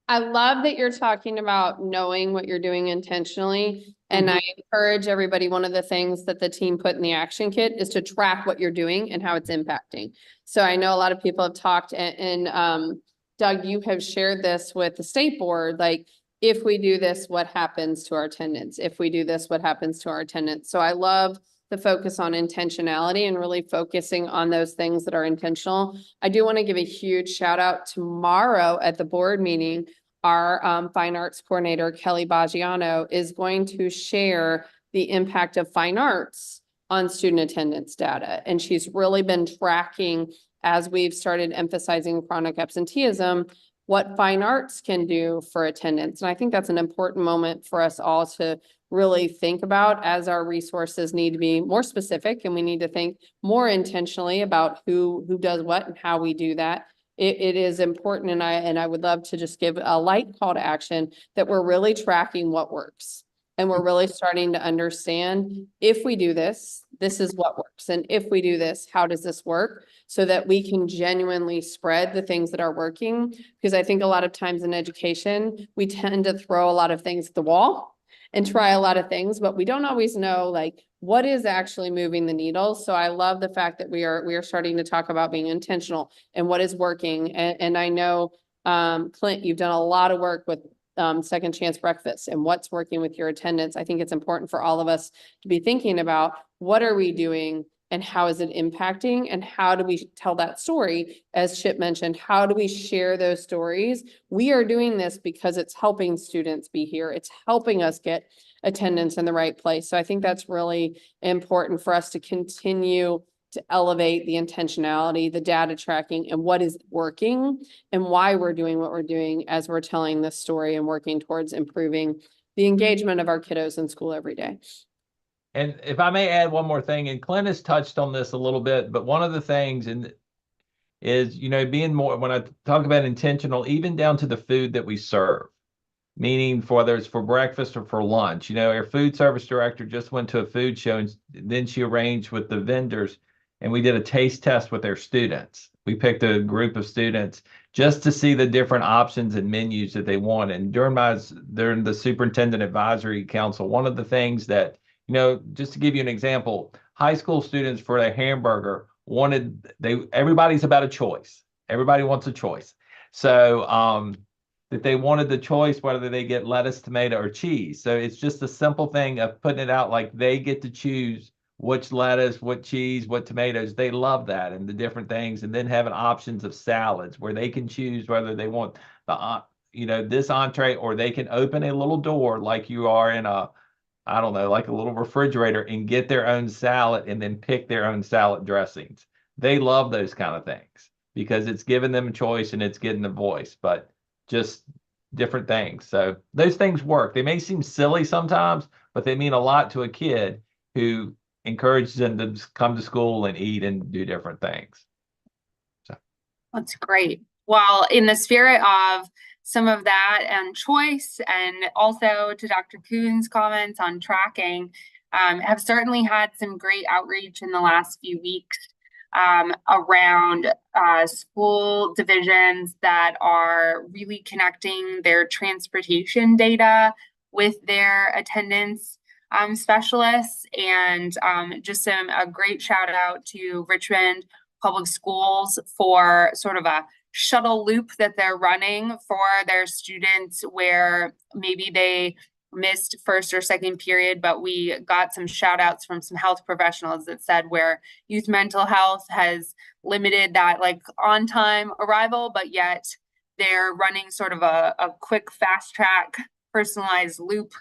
I love that you're talking about knowing what you're doing intentionally. And I encourage everybody, one of the things that the team put in the action kit is to track what you're doing and how it's impacting. So I know a lot of people have talked and Doug, you have shared this with the state board, like, if we do this, what happens to our attendance? If we do this, what happens to our attendance? So I love the focus on intentionality and really focusing on those things that are intentional. I do want to give a huge shout out tomorrow at the board meeting. Our fine arts coordinator, Kelly Baggiano, is going to share the impact of fine arts on student attendance data. And she's really been tracking, as we've started emphasizing chronic absenteeism, what fine arts can do for attendance. And I think that's an important moment for us all to really think about, as our resources need to be more specific and we need to think more intentionally about who does what and how we do that. It is important, and I would love to just give a light call to action that we're really tracking what works. And we're really starting to understand, if we do this, this is what works. And if we do this, how does this work? So that we can genuinely spread the things that are working. Because I think a lot of times in education, we tend to throw a lot of things at the wall and try a lot of things, but we don't always know, like, what is actually moving the needle. So I love the fact that we are starting to talk about being intentional and what is working. And I know, Clint, you've done a lot of work with second chance breakfast and what's working with your attendance. I think it's important for all of us to be thinking about, what are we doing and how is it impacting, and how do we tell that story? As Chip mentioned, how do we share those stories? We are doing this because it's helping students be here. It's helping us get attendance in the right place. So I think that's really important for us to continue to elevate the intentionality, the data tracking, and what is working and why we're doing what we're doing as we're telling this story and working towards improving the engagement of our kiddos in school every day. And if I may add one more thing, and Clint has touched on this a little bit, but one of the things is, being more, when I talk about intentional, even down to the food that we serve, meaning whether it's for breakfast or for lunch. Our food service director just went to a food show, and then she arranged with the vendors, and we did a taste test with their students. We picked a group of students just to see the different options and menus that they want. And during the superintendent advisory council, one of the things that, just to give you an example, high school students, for their hamburger, everybody's about a choice. Everybody wants a choice. So that they wanted the choice whether they get lettuce, tomato, or cheese. So it's just a simple thing of putting it out, like they get to choose which lettuce, what cheese, what tomatoes. They love that, and the different things. And then having options of salads where they can choose whether they want this entree, or they can open a little door like you are in like a little refrigerator, and get their own salad and then pick their own salad dressings. They love those kind of things because it's giving them a choice and it's getting a voice, but just different things. So those things work. They may seem silly sometimes, but they mean a lot to a kid who encourages them to come to school and eat and do different things. So That's great. Well, in the spirit of some of that and choice, and also to Dr. Kuhn's comments on tracking, have certainly had some great outreach in the last few weeks around school divisions that are really connecting their transportation data with their attendance specialists. And just a great shout out to Richmond Public Schools for sort of a shuttle loop that they're running for their students, where maybe they missed first or second period, but we got some shout outs from some health professionals that said where youth mental health has limited that like on time arrival, but yet they're running sort of a quick fast track personalized loop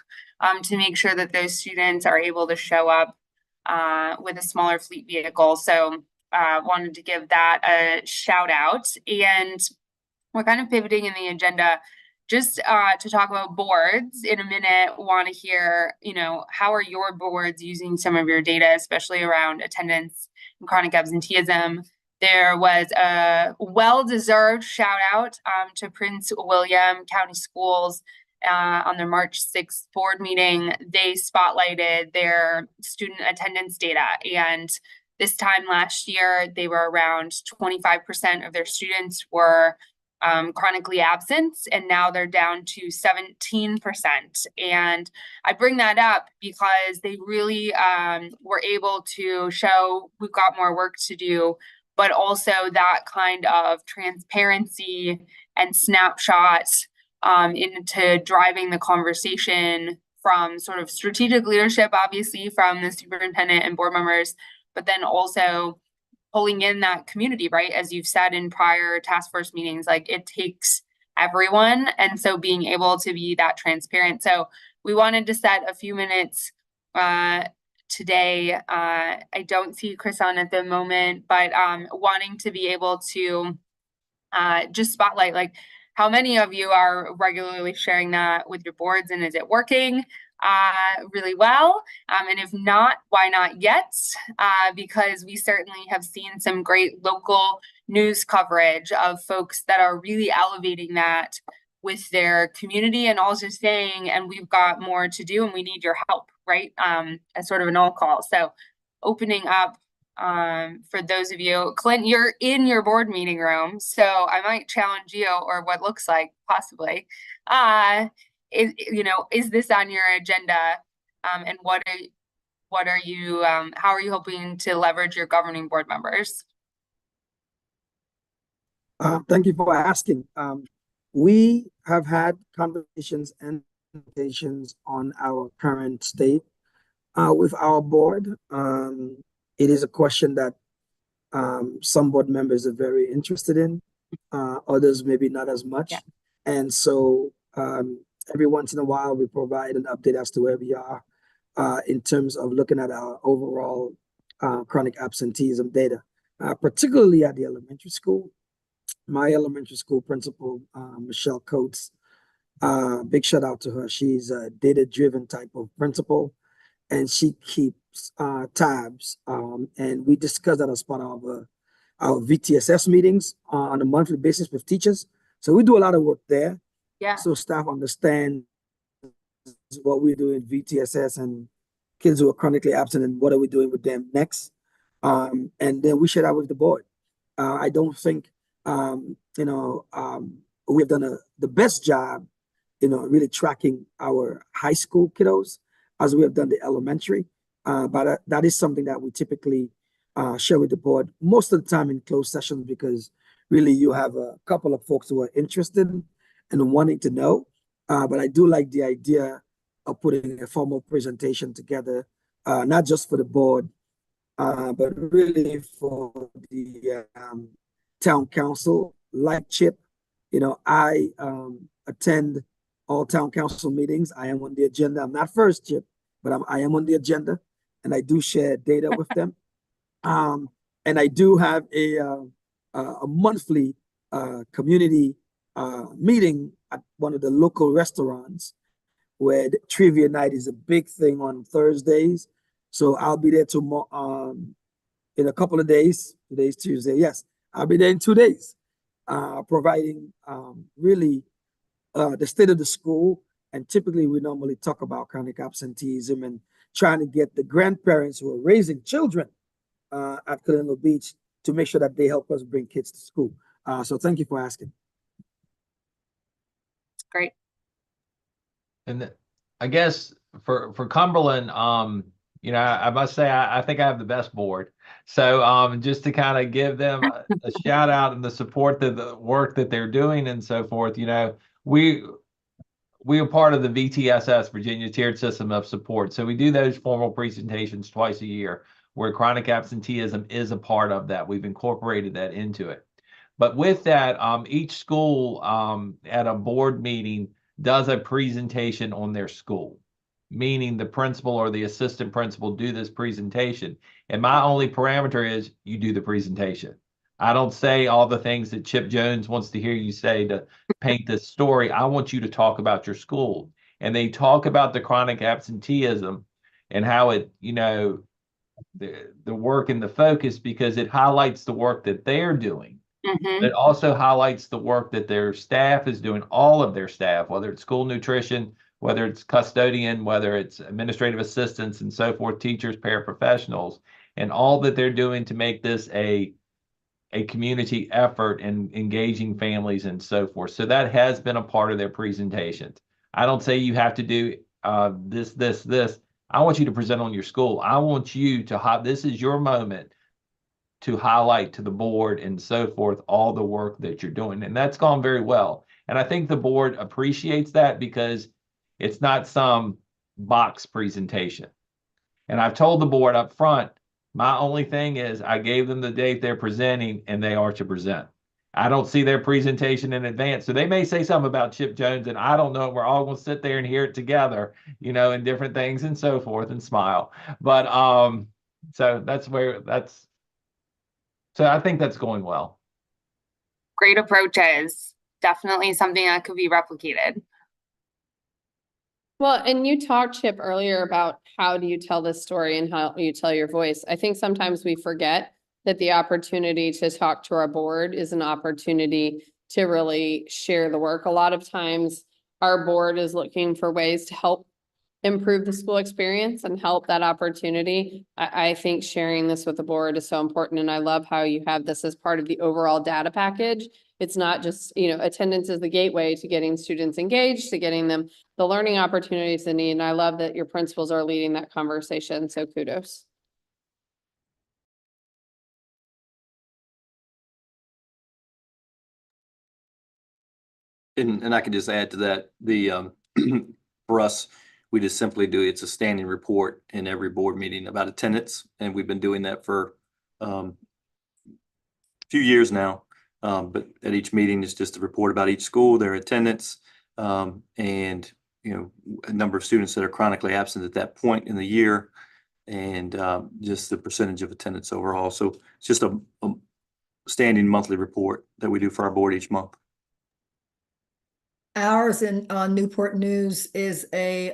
to make sure that those students are able to show up with a smaller fleet vehicle. So wanted to give that a shout out. And we're kind of pivoting in the agenda just to talk about boards in a minute. Want to hear, how are your boards using some of your data, especially around attendance and chronic absenteeism? There was a well-deserved shout out to Prince William County Schools on their March 6th board meeting. They spotlighted their student attendance data, and this time last year, they were around 25% of their students were chronically absent, and now they're down to 17%. And I bring that up because they really were able to show we've got more work to do, but also that kind of transparency and snapshots into driving the conversation from sort of strategic leadership, obviously from the superintendent and board members, but then also pulling in that community, right? As you've said in prior task force meetings, like it takes everyone. And so being able to be that transparent. So we wanted to set a few minutes today. I don't see Chris on at the moment, but wanting to be able to just spotlight like how many of you are regularly sharing that with your boards, and is it working really well? And if not, why not yet? Because we certainly have seen some great local news coverage of folks that are really elevating that with their community and also saying, and we've got more to do and we need your help, right? As sort of an all call. So opening up for those of you, Clint, you're in your board meeting room, so I might challenge you, or what looks like possibly, is this on your agenda? And what are you, how are you hoping to leverage your governing board members? Thank you for asking. We have had conversations and presentations on our current state with our board. It is a question that some board members are very interested in, others maybe not as much. Yeah. And so every once in a while, we provide an update as to where we are in terms of looking at our overall chronic absenteeism data, particularly at the elementary school. My elementary school principal, Michelle Coates, big shout out to her. She's a data-driven type of principal, and she keeps tabs. And we discuss that as part of our VTSS meetings on a monthly basis with teachers. So we do a lot of work there. Yeah. So staff understand what we're doing with VTSS and kids who are chronically absent and what are we doing with them next. And then we share that with the board. I don't think, we've done the best job, really tracking our high school kiddos as we have done the elementary. But that is something that we typically share with the board most of the time in closed sessions, because really you have a couple of folks who are interested and wanting to know. But I do like the idea of putting a formal presentation together, not just for the board, but really for the town council, like Chip. I attend all town council meetings. I am on the agenda. I'm not first, Chip, but I am on the agenda, and I do share data with them. And I do have a monthly community meeting at one of the local restaurants, where the trivia night is a big thing on Thursdays. So I'll be there tomorrow, in a couple of days. Today's Tuesday. Yes, I'll be there in 2 days, providing really the state of the school. And typically we normally talk about chronic absenteeism and trying to get the grandparents who are raising children at Colonial Beach to make sure that they help us bring kids to school. So thank you for asking. Great. And I guess for Cumberland, I must say I think I have the best board. So just to kind of give them a shout out and the support that the work that they're doing and so forth, we are part of the VTSS, Virginia Tiered System of Support. So we do those formal presentations twice a year, where chronic absenteeism is a part of that. We've incorporated that into it. But with that, each school at a board meeting does a presentation on their school, meaning the principal or the assistant principal do this presentation. And my only parameter is you do the presentation. I don't say all the things that Chip Jones wants to hear you say to paint this story. I want you to talk about your school. And they talk about the chronic absenteeism and how it, the work and the focus, because it highlights the work that they're doing. Mm-hmm. It also highlights the work that their staff is doing, all of their staff, whether it's school nutrition, whether it's custodian, whether it's administrative assistants and so forth, teachers, paraprofessionals, and all that they're doing to make this a a community effort in engaging families and so forth. So that has been a part of their presentations. I don't say you have to do this. I want you to present on your school. I want you to this is your moment to highlight to the board and so forth all the work that you're doing. And that's gone very well. And I think the board appreciates that because it's not some box presentation. And I've told the board up front, my only thing is I gave them the date they're presenting and they are to present. I don't see their presentation in advance. So they may say something about Chip Jones and I don't know. We're all going to sit there and hear it together, and different things and so forth and smile. But so so I think that's going well. Great approaches. Definitely something that could be replicated. Well, and you talked, Chip, earlier about how do you tell this story and how you tell your voice. I think sometimes we forget that the opportunity to talk to our board is an opportunity to really share the work. A lot of times our board is looking for ways to help improve the school experience and help that opportunity. I think sharing this with the board is so important. And I love how you have this as part of the overall data package. It's not just, attendance is the gateway to getting students engaged, to getting them the learning opportunities they need. And I love that your principals are leading that conversation. So kudos. And I can just add to that, for us, we just simply it's a standing report in every board meeting about attendance. And we've been doing that for a few years now. But at each meeting, it's just a report about each school, their attendance, and, a number of students that are chronically absent at that point in the year, and just the percentage of attendance overall. So it's just a standing monthly report that we do for our board each month. Ours in Newport News is we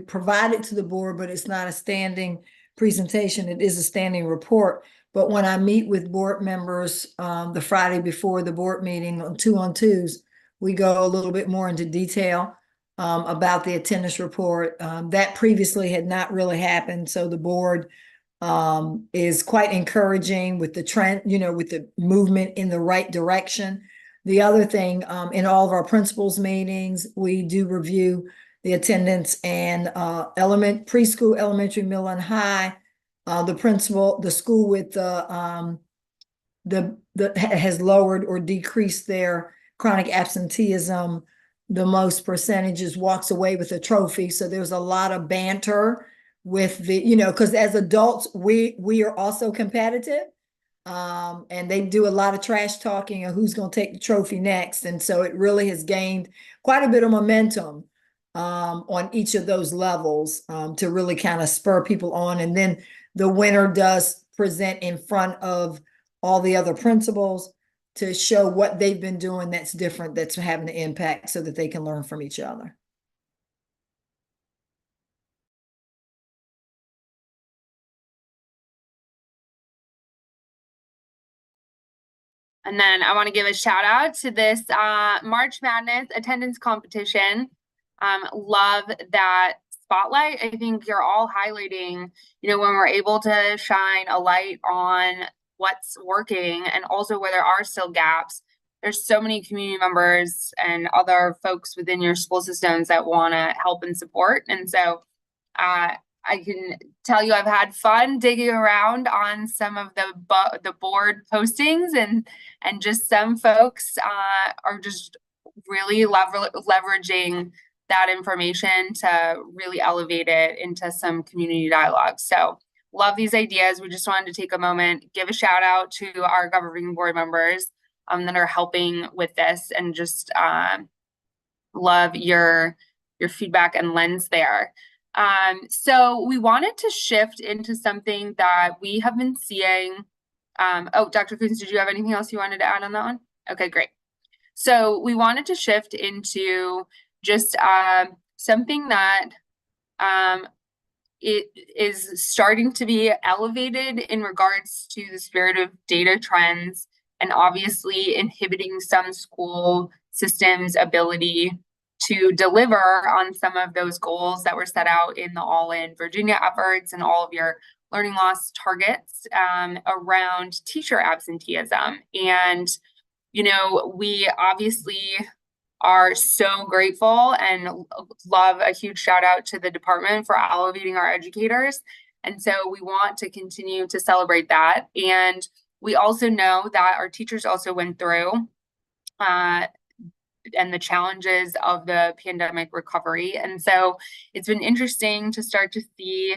provide it to the board, but it's not a standing presentation. It is a standing report. But when I meet with board members the Friday before the board meeting on 2-on-2s, we go a little bit more into detail about the attendance report. That previously had not really happened. So the board is quite encouraging with the trend, with the movement in the right direction. The other thing, in all of our principals meetings, we do review the attendance and preschool, elementary, middle, and high. The school with has lowered or decreased their chronic absenteeism the most percentages walks away with a trophy. So there's a lot of banter with because as adults, we are also competitive. And they do a lot of trash talking of who's going to take the trophy next. And so it really has gained quite a bit of momentum on each of those levels to really kind of spur people on. And then the winner does present in front of all the other principals to show what they've been doing that's different, that's having an impact, so that they can learn from each other. And then I want to give a shout out to this March Madness attendance competition. Love that spotlight. I think you're all highlighting, when we're able to shine a light on what's working and also where there are still gaps. There's so many community members and other folks within your school systems that want to help and support. And so I can tell you I've had fun digging around on some of the board postings, and just some folks are just really leveraging that information to really elevate it into some community dialogue. So love these ideas. We just wanted to take a moment, give a shout out to our governing board members that are helping with this, and just love your feedback and lens there. So we wanted to shift into something that we have been seeing. Dr. Coons, did you have anything else you wanted to add on that one? Okay, great. So we wanted to shift into just something that it is starting to be elevated in regards to the spirit of data trends, and obviously inhibiting some school systems' ability to deliver on some of those goals that were set out in the All in Virginia efforts and all of your learning loss targets around teacher absenteeism. And, you know, we obviously are so grateful and love a huge shout out to the department for elevating our educators. And so we want to continue to celebrate that. And we also know that our teachers also went through and the challenges of the pandemic recovery. And so it's been interesting to start to see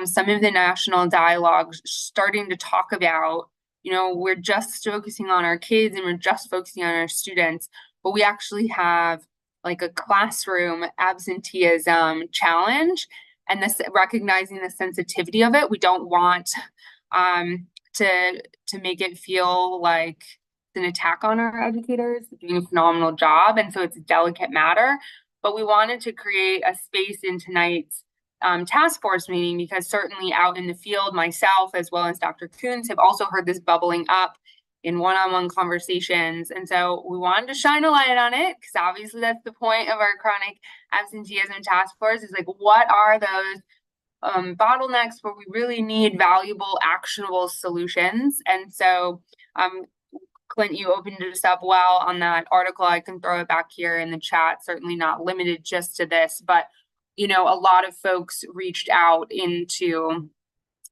some of the national dialogues starting to talk about, you know, we're just focusing on our kids and we're just focusing on our students, but we actually have like a classroom absenteeism challenge, and this recognizing the sensitivity of it. We don't want to make it feel like an attack on our educators doing a phenomenal job. And so it's a delicate matter, but we wanted to create a space in tonight's task force meeting, because certainly out in the field, myself, as well as Dr. Coons, have also heard this bubbling up in one-on-one conversations. And so we wanted to shine a light on it, because obviously that's the point of our chronic absenteeism task force, is like, what are those bottlenecks where we really need valuable, actionable solutions? And so Clint, you opened this up well on that article. I can throw it back here in the chat, certainly not limited just to this, but you know, a lot of folks reached out into,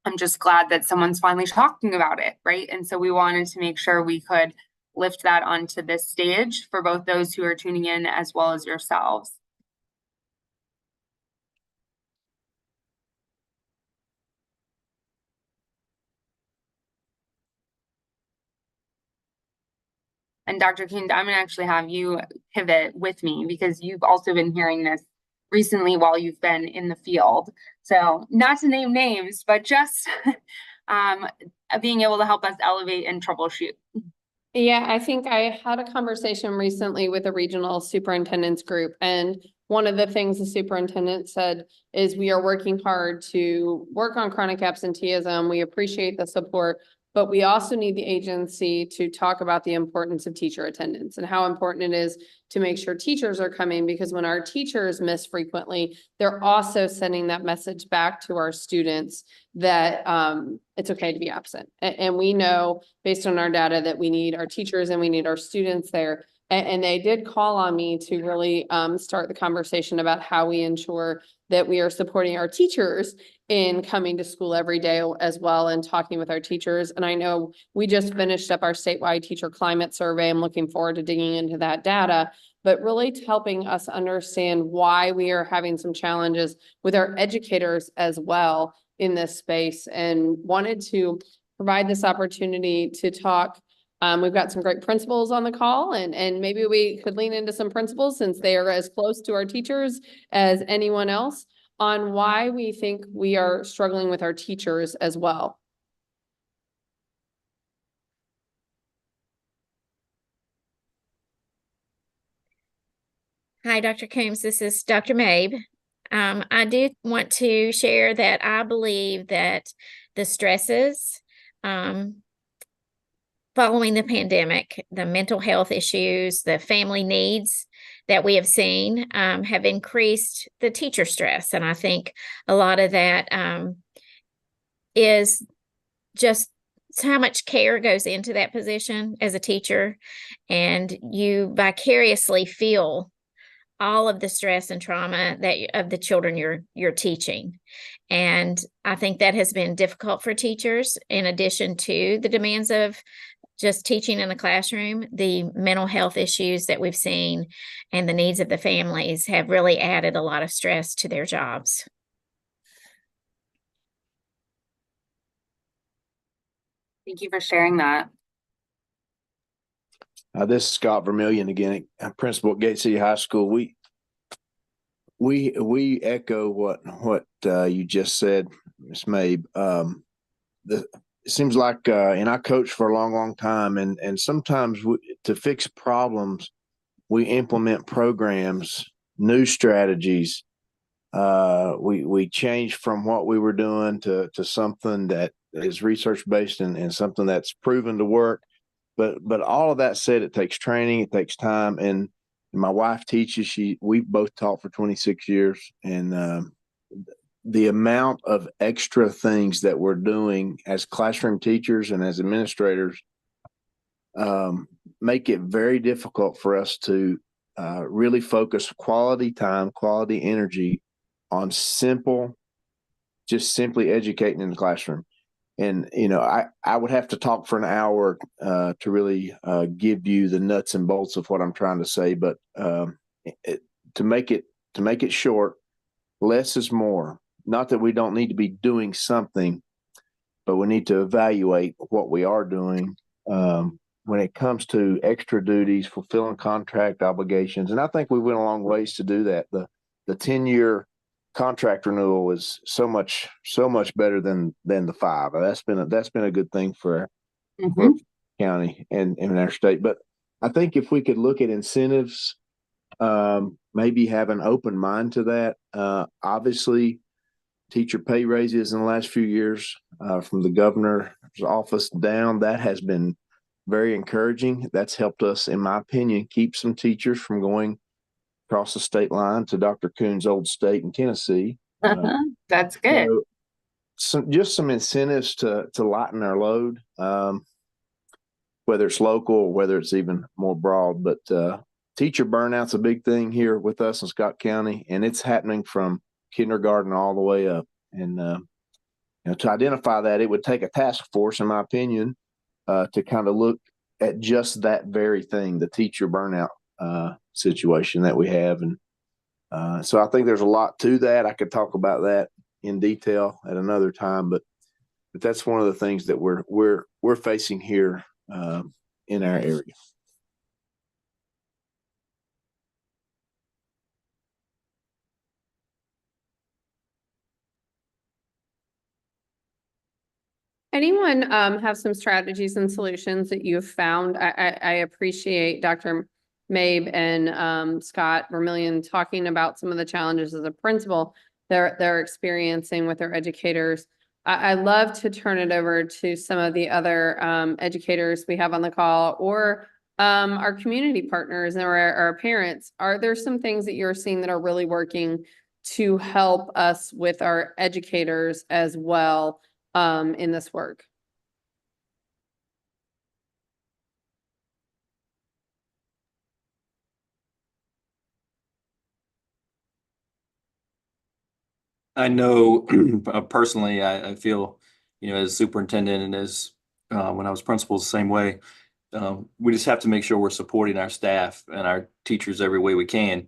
I'm just glad that someone's finally talking about it, right? And so we wanted to make sure we could lift that onto this stage for both those who are tuning in as well as yourselves. And Dr. King, I'm gonna actually have you pivot with me, because you've also been hearing this recently while you've been in the field. So not to name names, but just being able to help us elevate and troubleshoot. Yeah, I think I had a conversation recently with a regional superintendent's group, and one of the things the superintendent said is we are working hard to work on chronic absenteeism. We appreciate the support, but we also need the agency to talk about the importance of teacher attendance and how important it is to make sure teachers are coming, because when our teachers miss frequently, they're also sending that message back to our students that it's okay to be absent. And we know based on our data that we need our teachers and we need our students there. And they did call on me to really start the conversation about how we ensure that we are supporting our teachers in coming to school every day as well, and talking with our teachers. And I know we just finished up our statewide teacher climate survey. I'm looking forward to digging into that data, but really helping us understand why we are having some challenges with our educators as well in this space, and wanted to provide this opportunity to talk. We've got some great principals on the call, and maybe we could lean into some principals, since they are as close to our teachers as anyone else, on why we think we are struggling with our teachers as well. Hi, Dr. Coombs. This is Dr. Mabe. I do want to share that I believe that the stresses following the pandemic, the mental health issues, the family needs that we have seen have increased the teacher stress. And I think a lot of that is just how much care goes into that position as a teacher, and you vicariously feel all of the stress and trauma that of the children you're teaching. And I think that has been difficult for teachers, in addition to the demands of just teaching in the classroom. The mental health issues that we've seen and the needs of the families have really added a lot of stress to their jobs. Thank you for sharing that. This is Scott Vermillion again, principal at Gate City High School. We echo what you just said, Ms. Mabe. It seems like, and I coached for a long time, and sometimes to fix problems, we implement programs, new strategies. We change from what we were doing to something that is research based and something that's proven to work. But all of that said, it takes training, it takes time. And my wife teaches. We've both taught for 26 years, and the amount of extra things that we're doing as classroom teachers and as administrators make it very difficult for us to really focus quality time, quality energy on just simply educating in the classroom. And, I would have to talk for an hour to really give you the nuts and bolts of what I'm trying to say. But to make it short, less is more. Not that we don't need to be doing something, but we need to evaluate what we are doing when it comes to extra duties, fulfilling contract obligations. And I think we went a long ways to do that. The 10-year contract renewal is so much better than the 5. That's been a good thing for county and in our state. But I think if we could look at incentives, maybe have an open mind to that. Obviously, teacher pay raises in the last few years from the governor's office down, that has been very encouraging. That's helped us, in my opinion, keep some teachers from going across the state line to Dr. Coon's old state in Tennessee. That's good. So some incentives to lighten our load, whether it's local or whether it's even more broad. But teacher burnout's a big thing here with us in Scott County, and it's happening from kindergarten all the way up. And to identify that, it would take a task force, in my opinion, to kind of look at just that very thing, the teacher burnout situation that we have. And so I think there's a lot to that. I could talk about that in detail at another time, but that's one of the things that we're facing here in our area. Anyone have some strategies and solutions that you've found? I appreciate Dr. Mabe and Scott Vermillion talking about some of the challenges as a principal they're experiencing with their educators. I love to turn it over to some of the other educators we have on the call, or our community partners or our parents. Are there some things that you're seeing that are really working to help us with our educators as well in this work? I know personally, I feel, as superintendent and as when I was principal, the same way. We just have to make sure we're supporting our staff and our teachers every way we can.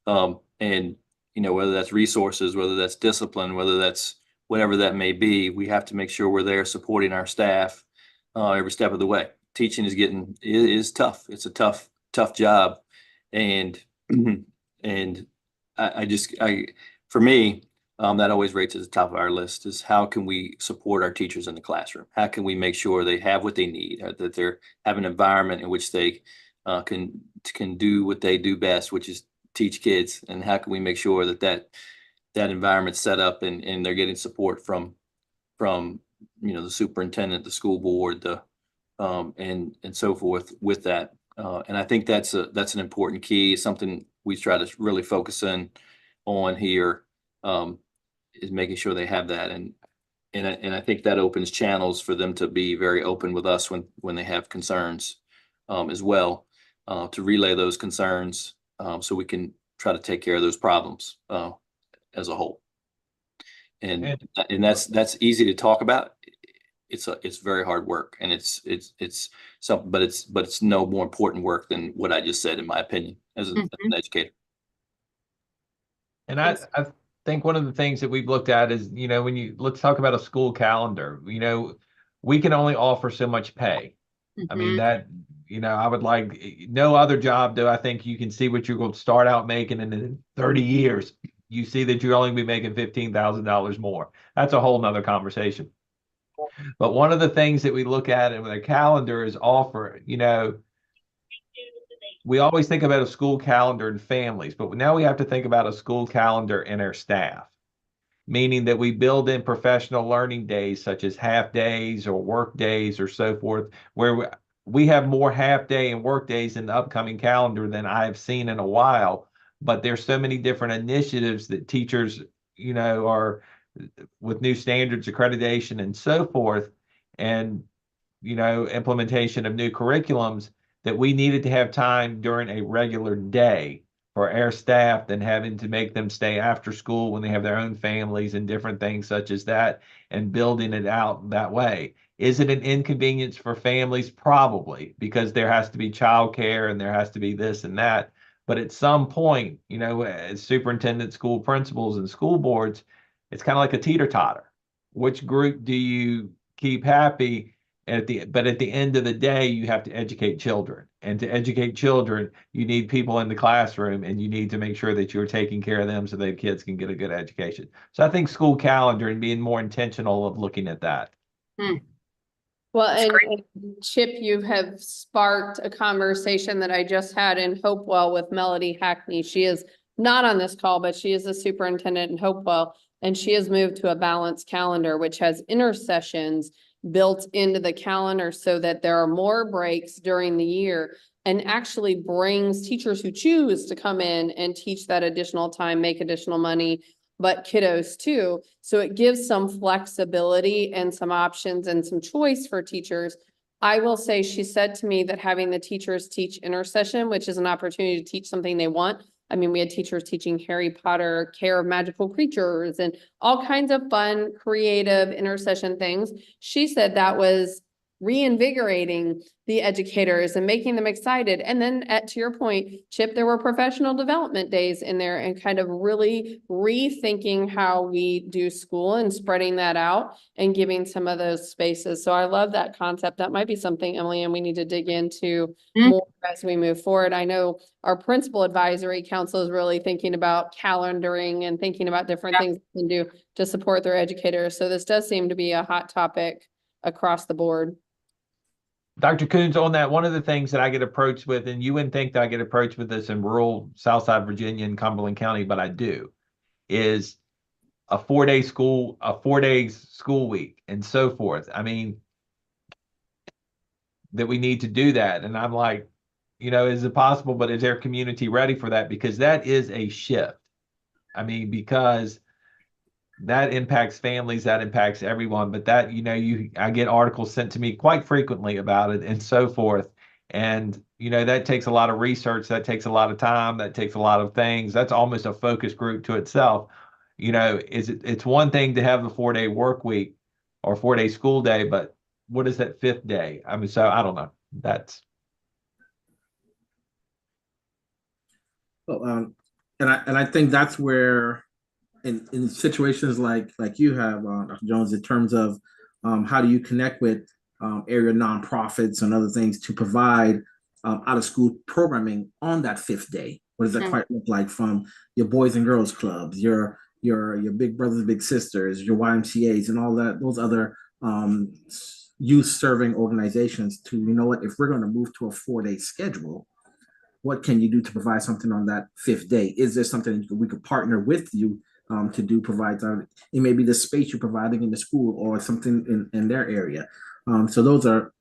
And, whether that's resources, whether that's discipline, whether that's whatever that may be, we have to make sure we're there supporting our staff every step of the way. Teaching is tough. It's a tough job. And, and for me, that always rates at the top of our list is how can we support our teachers in the classroom? How can we make sure they have what they need, that they have an environment in which they can do what they do best, which is teach kids? And how can we make sure that environment's set up and they're getting support from the superintendent, the school board, and so forth with that. And I think that's an important key, something we try to really focus on here. Is making sure they have that, and I think that opens channels for them to be very open with us when they have concerns as well, to relay those concerns so we can try to take care of those problems as a whole. And that's easy to talk about. It's very hard work, and it's something, but it's no more important work than what I just said, in my opinion, as an educator. And I think one of the things that we've looked at is, let's talk about a school calendar. We can only offer so much pay. I mean, that, I would like, no other job do I think you can see what you're going to start out making, and in 30 years, you see that you're only be making $15,000 more. That's a whole nother conversation. But one of the things that we look at with a calendar is offer, we always think about a school calendar and families, but now we have to think about a school calendar and our staff, meaning that we build in professional learning days such as half days or work days or so forth, where we have more half day and work days in the upcoming calendar than I've seen in a while. But there's so many different initiatives that teachers, are with new standards, accreditation, and so forth, and implementation of new curriculums, that we needed to have time during a regular day for our staff than having to make them stay after school when they have their own families and different things such as that, and building it out that way. Is it an inconvenience for families? Probably, because there has to be childcare and there has to be this and that. But at some point, as superintendents, school principals, and school boards, it's kind of like a teeter-totter. Which group do you keep happy? But at the end of the day, you have to educate children. And to educate children, you need people in the classroom, and you need to make sure that you're taking care of them so that kids can get a good education. So I think school calendar and being more intentional of looking at that. Well, and Chip, you have sparked a conversation that I just had in Hopewell with Melody Hackney. She is not on this call, but she is a superintendent in Hopewell, and she has moved to a balanced calendar, which has intersessions built into the calendar so that there are more breaks during the year, and actually brings teachers who choose to come in and teach that additional time, make additional money, but kiddos too. So it gives some flexibility and some options and some choice for teachers. I will say, she said to me that having the teachers teach intersession, which is an opportunity to teach something they want. I mean, we had teachers teaching Harry Potter, Care of Magical Creatures, and all kinds of fun, creative intersession things. She said that was reinvigorating the educators and making them excited. And then to your point, Chip, there were professional development days in there, and kind of really rethinking how we do school and spreading that out and giving some of those spaces. So I love that concept. That might be something, Emily, and we need to dig into more as we move forward. I know our principal advisory council is really thinking about calendaring and thinking about different things they can do to support their educators. So this does seem to be a hot topic across the board. Dr. Coons, on that, one of the things that I get approached with, and you wouldn't think that I get approached with this in rural Southside Virginia and Cumberland County, but I do, is a 4-day school, a 4 days school week, and so forth. I mean, that we need to do that. And I'm like, is it possible, but is their community ready for that? Because that is a shift. I mean, because that impacts families, that impacts everyone. But that, I get articles sent to me quite frequently about it and so forth. And, that takes a lot of research, that takes a lot of time, that takes a lot of things. That's almost a focus group to itself. It's one thing to have a 4-day work week or 4-day school day, but what is that 5th day? I mean, so I don't know. That's. Well, and I think that's where, in situations like you have, Dr. Jones, in terms of how do you connect with area nonprofits and other things to provide out of school programming on that 5th day? What does that quite look like, from your boys and girls clubs, your big brothers, big sisters, your YMCAs, and all that, those other youth serving organizations, to, if we're going to move to a 4-day schedule, what can you do to provide something on that 5th day? Is there something we could partner with you to do, provide? It may be the space you're providing in the school or something in their area. So those are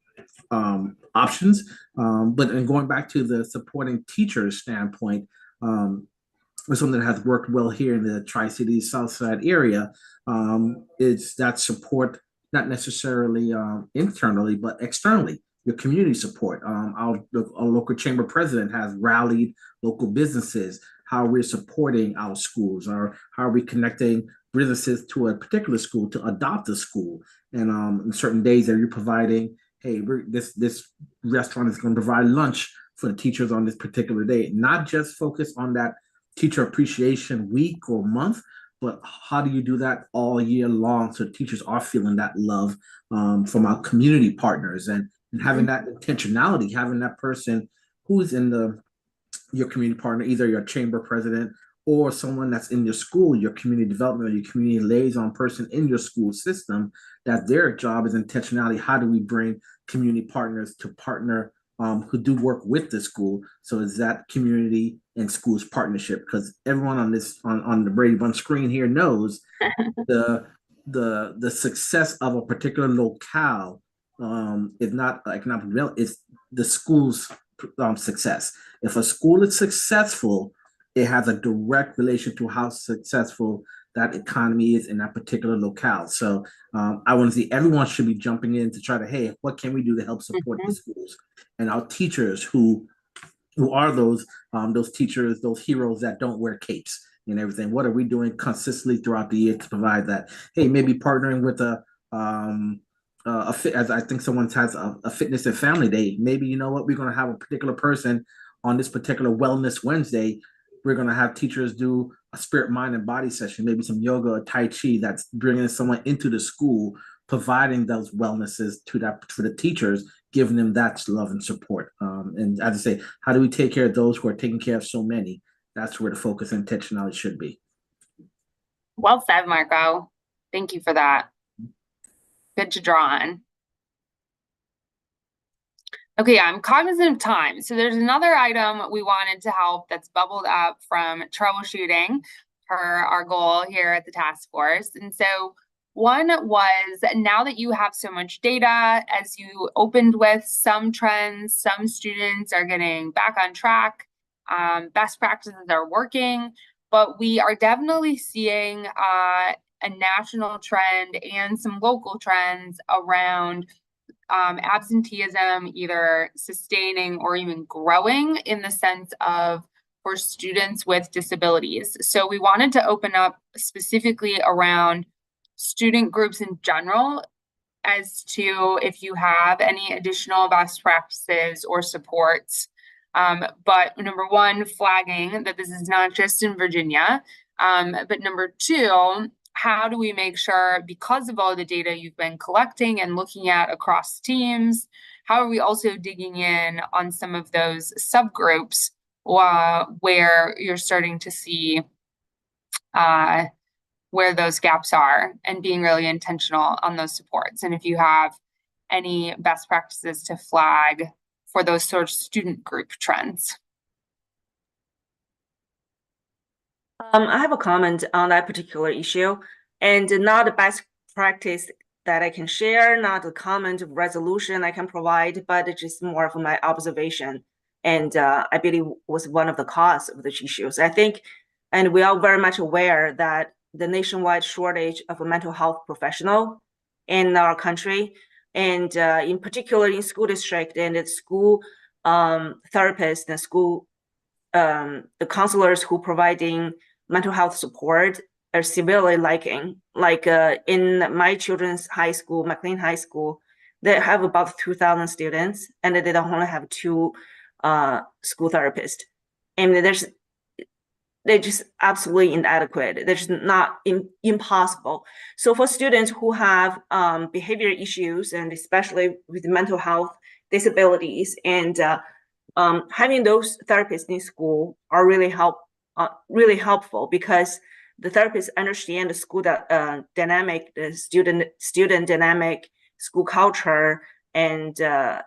options. But in going back to the supporting teachers standpoint, it's something that has worked well here in the Tri-Cities Southside area. It's that support, not necessarily internally, but externally. Your community support. Our local chamber president has rallied local businesses, how we're supporting our schools, or how are we connecting businesses to a particular school to adopt a school. And on certain days that you're providing, hey, this restaurant is going to provide lunch for the teachers on this particular day. Not just focus on that teacher appreciation week or month, but how do you do that all year long so teachers are feeling that love from our community partners, and having that intentionality, having that person who's in your community partner, either your chamber president or someone that's in your school, your community development or your community liaison person in your school system, that their job is intentionality. How do we bring community partners to partner who do work with the school? So it's that community and schools partnership, because everyone on this on the Brady Bunch screen here knows the success of a particular locale is not economic development, it's the school's success. If a school is successful, it has a direct relation to how successful that economy is in that particular locale. So I want to see everyone should be jumping in to try to, hey, what can we do to help support the schools and our teachers who are those teachers, those heroes that don't wear capes and everything. What are we doing consistently throughout the year to provide that? Hey, maybe partnering with as I think someone has a fitness and family day. Maybe, you know what, we're going to have a particular person on this particular Wellness Wednesday. We're going to have teachers do a spirit, mind, and body session, maybe some yoga or Tai Chi that's bringing someone into the school, providing those wellnesses to the teachers, giving them that love and support. And as I say, how do we take care of those who are taking care of so many? That's where the focus and intentionality should be. Well said, Marco. Thank you for that. Good to draw on. Okay, I'm cognizant of time. So there's another item we wanted to help that's bubbled up from troubleshooting for our goal here at the task force. And so one was, now that you have so much data, as you opened with some trends, some students are getting back on track, best practices are working, but we are definitely seeing a national trend and some local trends around absenteeism, either sustaining or even growing in the sense of for students with disabilities. So we wanted to open up specifically around student groups in general as to if you have any additional best practices or supports. But number one, flagging that this is not just in Virginia. But number two, how do we make sure, because of all the data you've been collecting and looking at across teams, how are we also digging in on some of those subgroups where you're starting to see where those gaps are and being really intentional on those supports? And if you have any best practices to flag for those sort of student group trends. I have a comment on that particular issue, and not a best practice that I can share, not a comment of resolution I can provide, but it's just more of my observation. And I believe was one of the cause of the issues. I think, and we are very much aware that the nationwide shortage of a mental health professional in our country, and in particular in school district and its school therapists and school the counselors who providing mental health support are severely lacking. Like in my children's high school, McLean High School, they have about 2,000 students, and they don't only have 2 school therapists. And they're just absolutely inadequate. They're just not impossible. So for students who have behavior issues, and especially with mental health disabilities, and having those therapists in school are really helpful, because the therapists understand the school dynamic, the student dynamic, school culture, and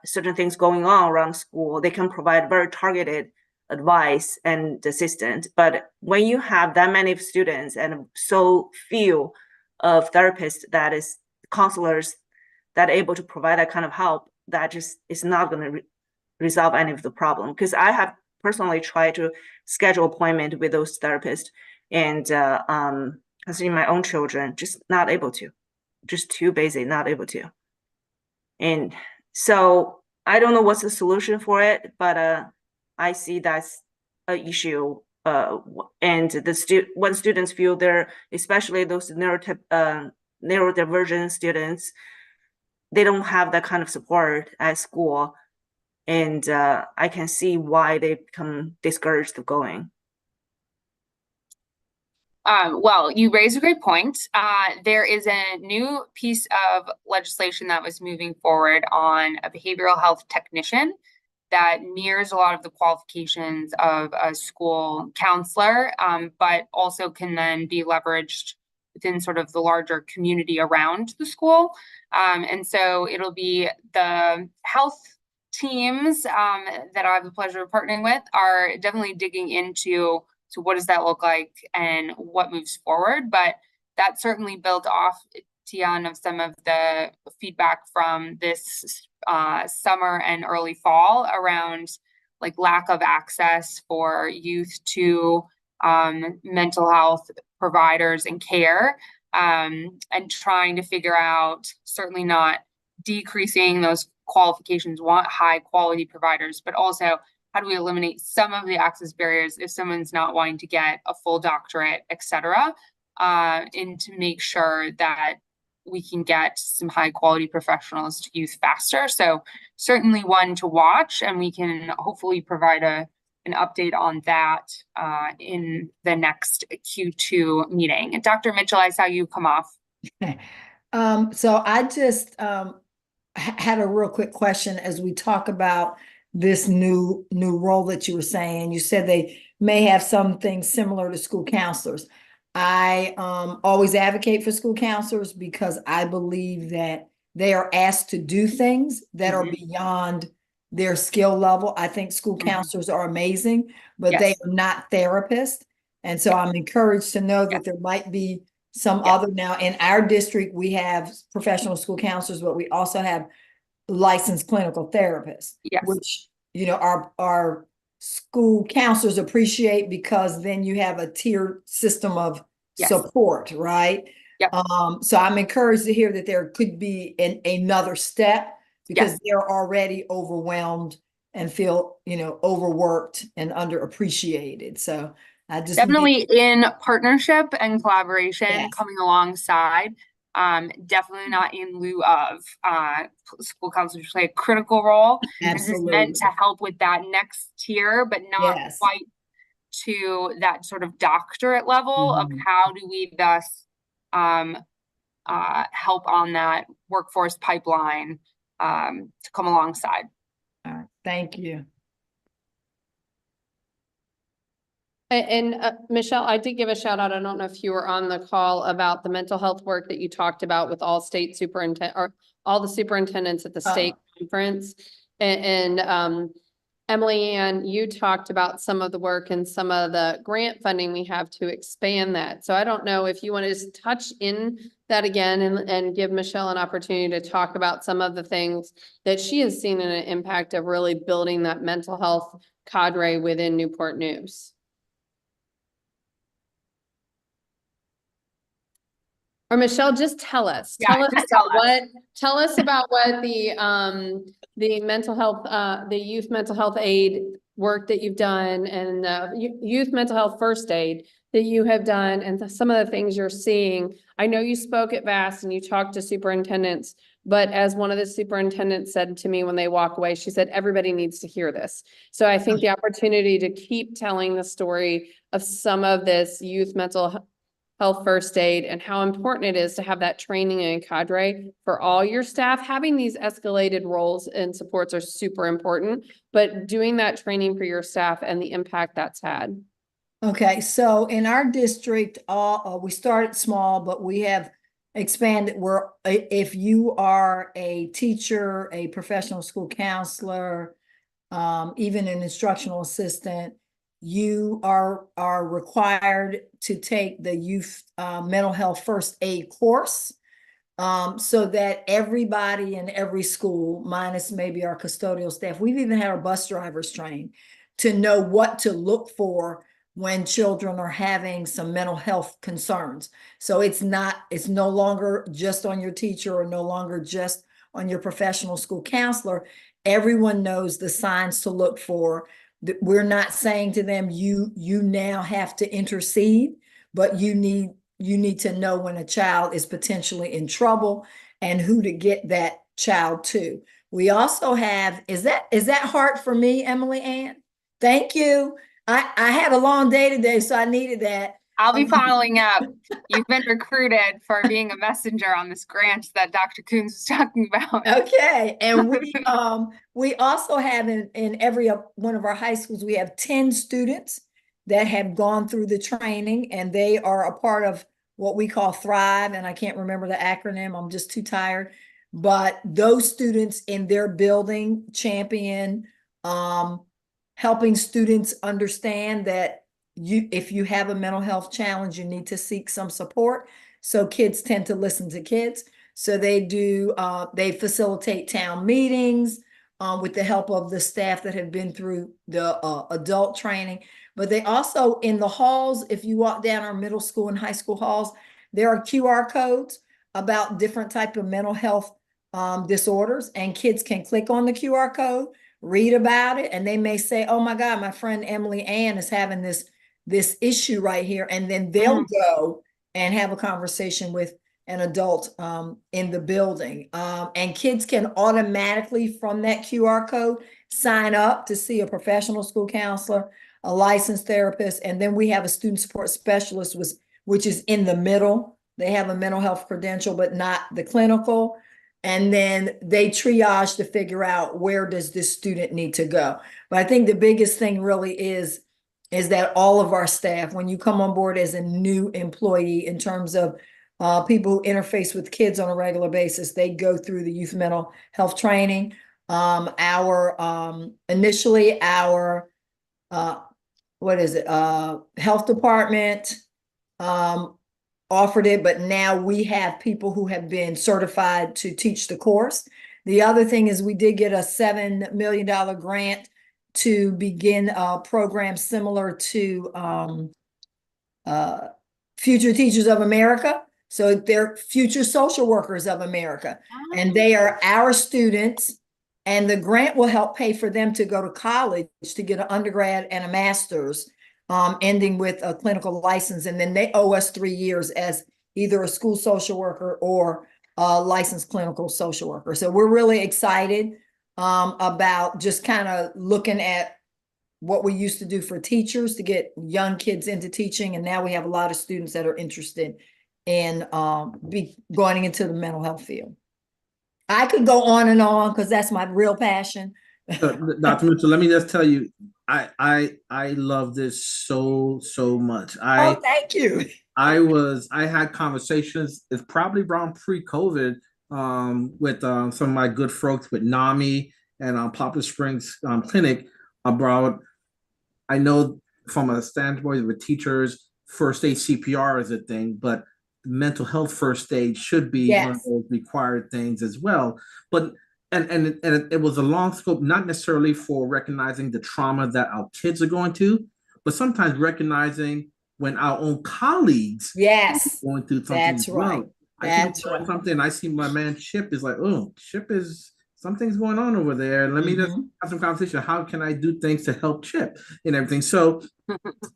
certain things going on around school. They can provide very targeted advice and assistance. But when you have that many students and so few of therapists, that is counselors, that are able to provide that kind of help, that just is not going to resolve any of the problem. Because I have personally tried to schedule appointment with those therapists, and considering my own children, just not able to, just too busy, not able to. And so I don't know what's the solution for it, but I see that's an issue. And when students feel they're, especially those neurodivergent students, they don't have that kind of support at school. And I can see why they become discouraged of going. Well, you raise a great point. There is a new piece of legislation that was moving forward on a behavioral health technician that mirrors a lot of the qualifications of a school counselor, but also can then be leveraged within sort of the larger community around the school. And so it'll be the health teams that I have the pleasure of partnering with are definitely digging into, so what does that look like and what moves forward? But that certainly built off, Tian, of some of the feedback from this summer and early fall around like lack of access for youth to mental health providers and care, and trying to figure out, certainly not decreasing those qualifications, want high quality providers, but also how do we eliminate some of the access barriers if someone's not wanting to get a full doctorate, et cetera, and to make sure that we can get some high quality professionals to youth faster. So certainly one to watch, and we can hopefully provide an update on that in the next Q2 meeting. And Dr. Mitchell, I saw you come off. So I just had a real quick question as we talk about this new role that you were saying. You said they may have something similar to school counselors. I always advocate for school counselors because I believe that they are asked to do things that are beyond their skill level. I think school counselors are amazing, but they are not therapists. And so I'm encouraged to know that there might be some other. Now in our district, we have professional school counselors, but we also have licensed clinical therapists, which, you know, our school counselors appreciate, because then you have a tiered system of support, right? So I'm encouraged to hear that there could be another step, because they're already overwhelmed and feel, you know, overworked and underappreciated. So I just definitely in partnership and collaboration coming alongside. Definitely not in lieu of school counselors play a critical role. This is meant to help with that next tier, but not quite to that sort of doctorate level of how do we best help on that workforce pipeline to come alongside. All right, thank you. And Michelle, I did give a shout out. I don't know if you were on the call about the mental health work that you talked about with all state superintendent or all the superintendents at the state conference. And Emily Ann, you talked about some of the work and some of the grant funding we have to expand that. So I don't know if you want to just touch in that again and give Michelle an opportunity to talk about some of the things that she has seen in an impact of really building that mental health cadre within Newport News. Or Michelle, just tell us. Tell us about what the mental health, the youth mental health aid work that you've done, and youth mental health first aid that you have done, and some of the things you're seeing. I know you spoke at VAST and you talked to superintendents, but as one of the superintendents said to me when they walk away, she said, everybody needs to hear this. So I think the opportunity to keep telling the story of some of this youth mental health first aid and how important it is to have that training and cadre for all your staff. Having these escalated roles and supports are super important, but doing that training for your staff and the impact that's had. Okay, so in our district, we started small, but we have expanded where if you are a teacher, a professional school counselor, even an instructional assistant, you are required to take the youth mental health first aid course, so that everybody in every school, minus maybe our custodial staff, we've even had our bus drivers trained to know what to look for when children are having some mental health concerns. So it's no longer just on your teacher or no longer just on your professional school counselor. Everyone knows the signs to look for. We're not saying to them, you now have to intercede, but you need to know when a child is potentially in trouble and who to get that child to. We also have, is that hard for me, Emily Ann? Thank you. I had a long day today, so I needed that. I'll be following up. You've been recruited for being a messenger on this grant that Dr. Coons was talking about. Okay. And we also have in every one of our high schools, we have 10 students that have gone through the training, and they are a part of what we call Thrive. And I can't remember the acronym. I'm just too tired. But those students in their building champion, helping students understand that if you have a mental health challenge, you need to seek some support. So kids tend to listen to kids. So they facilitate town meetings. with the help of the staff that have been through the adult training. But they also, in the halls, if you walk down our middle school and high school halls, there are QR codes about different type of mental health disorders, and kids can click on the QR code, read about it, and they may say, oh my God, my friend Emily Ann is having this issue right here. And then they'll go and have a conversation with an adult in the building. And kids can automatically, from that QR code, sign up to see a professional school counselor, a licensed therapist, and then we have a student support specialist, which is in the middle. They have a mental health credential, but not the clinical. And then they triage to figure out, where does this student need to go? But I think the biggest thing really is that all of our staff, when you come on board as a new employee, in terms of people who interface with kids on a regular basis, they go through the youth mental health training. Initially our health department offered it, but now we have people who have been certified to teach the course. The other thing is, we did get a $7 million grant to begin a program similar to Future Teachers of America. So they're Future Social Workers of America, and they are our students, and the grant will help pay for them to go to college to get an undergrad and a master's, ending with a clinical license. And then they owe us 3 years as either a school social worker or a licensed clinical social worker. So we're really excited about just kind of looking at what we used to do for teachers to get young kids into teaching. And now we have a lot of students that are interested in going into the mental health field. I could go on and on because that's my real passion. Dr. Mitchell, let me just tell you, I love this so much. Thank you. I had conversations, it's probably around pre-COVID, with some of my good folks with NAMI and Poplar Springs Clinic about, I know from a standpoint of the teachers, first aid CPR is a thing, but mental health first aid should be one of those required things as well. But and it was a long scope, not necessarily for recognizing the trauma that our kids are going to, but sometimes recognizing when our own colleagues are going through something. That's right. That's right. Something I see my man Chip is like, oh, Chip is something's going on over there. Let me just have some conversation. How can I do things to help Chip and everything? So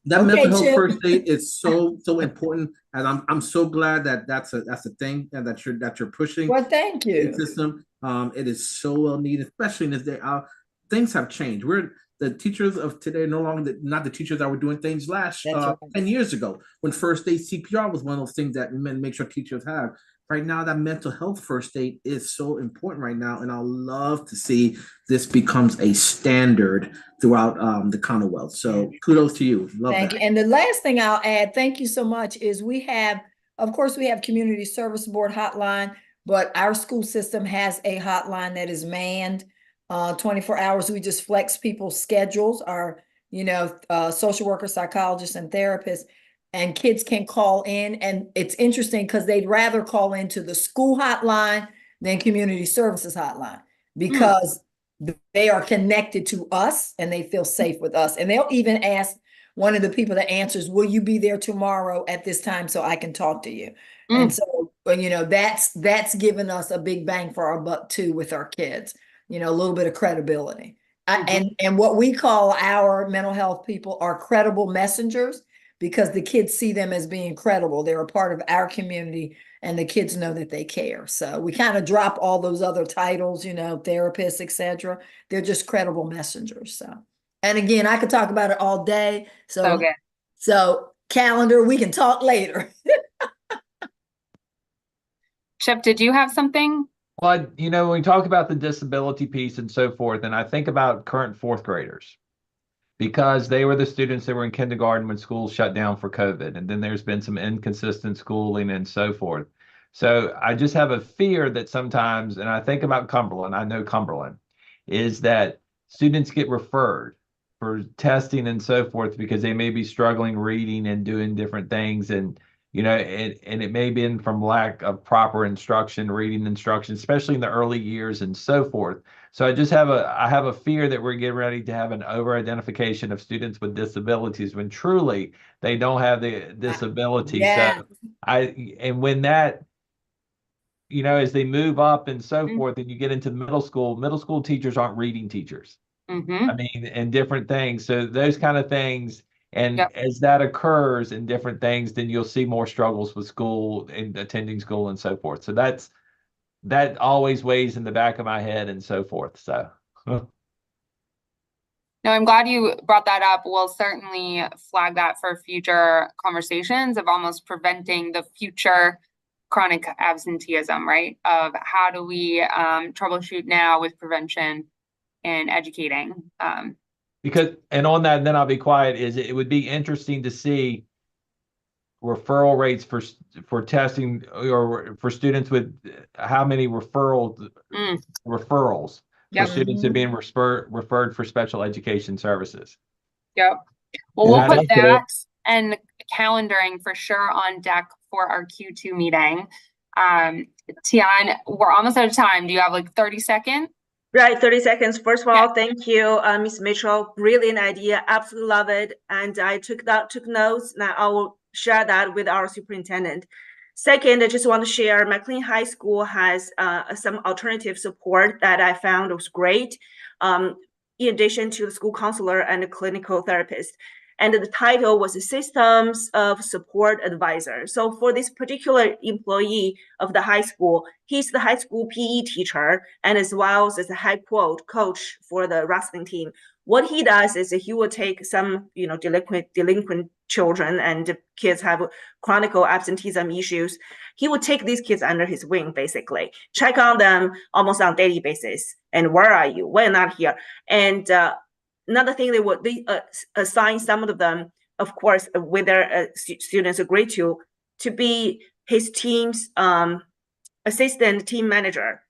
that mental health first aid is so important, and I'm so glad that that's a thing and that you're pushing. Well, thank you. System. It is so well needed, especially in this day. Things have changed. The teachers of today no longer not the teachers that were doing things 10 years ago, when first aid CPR was one of those things that men make sure teachers have. Right now, that mental health first aid is so important right now, and I'd love to see this becomes a standard throughout the Commonwealth. So kudos to you. Love Thank that. you. And the last thing I'll add, thank you so much, is we have Community Service Board hotline, but our school system has a hotline that is manned 24 hours. We just flex people's schedules, our social workers, psychologists, and therapists. And kids can call in, and it's interesting because they'd rather call into the school hotline than community services hotline, because they are connected to us and they feel safe with us. And they'll even ask one of the people that answers, will you be there tomorrow at this time so I can talk to you? And so, that's given us a big bang for our buck too with our kids, a little bit of credibility. And what we call our mental health people are credible messengers, because the kids see them as being credible. They're a part of our community, and the kids know that they care. So we kind of drop all those other titles, therapists, etc. They're just credible messengers. So, and again, I could talk about it all day. So calendar, we can talk later. Chip, did you have something? Well, when we talk about the disability piece and so forth, and I think about current fourth graders, because they were the students that were in kindergarten when schools shut down for COVID. And then there's been some inconsistent schooling and so forth. So I just have a fear that sometimes, and I think about Cumberland, I know Cumberland, is that students get referred for testing and so forth because they may be struggling reading and doing different things. And and it may have been from lack of proper instruction, reading instruction, especially in the early years and so forth. So I have a fear that we're getting ready to have an over-identification of students with disabilities when truly they don't have the disability. Yeah. So and when that, as they move up and so forth, and you get into middle school teachers aren't reading teachers. Mm-hmm. I mean, and different things. So those kind of things. And Yep. as that occurs in different things, then you'll see more struggles with school and attending school and so forth. So that always weighs in the back of my head and so forth. So. No, I'm glad you brought that up. We'll certainly flag that for future conversations of almost preventing the future chronic absenteeism, right? Of how do we troubleshoot now with prevention and educating. Because, and on that, and then I'll be quiet, is it would be interesting to see referral rates for testing or for students with how many referrals Yep. for students that are being referred for special education services. Yep. Well, And we'll I put think that and calendaring for sure on deck for our Q2 meeting. Tian, we're almost out of time. Do you have like 30 seconds? Right, 30 seconds. First of all, thank you, Ms. Mitchell. Brilliant idea. Absolutely love it. And I took notes. Now I will share that with our superintendent. Second, I just want to share McLean High School has some alternative support that I found was great. In addition to the school counselor and the clinical therapist. And the title was Systems of Support Advisor. So for this particular employee of the high school, he's the high school PE teacher and as well as a head coach for the wrestling team. What he does is he will take some, delinquent children and kids have chronic absenteeism issues. He would take these kids under his wing, basically, check on them almost on a daily basis. And where are you? Why not here? And another thing, they assign some of them, of course, with their students agree to be his team's assistant team manager,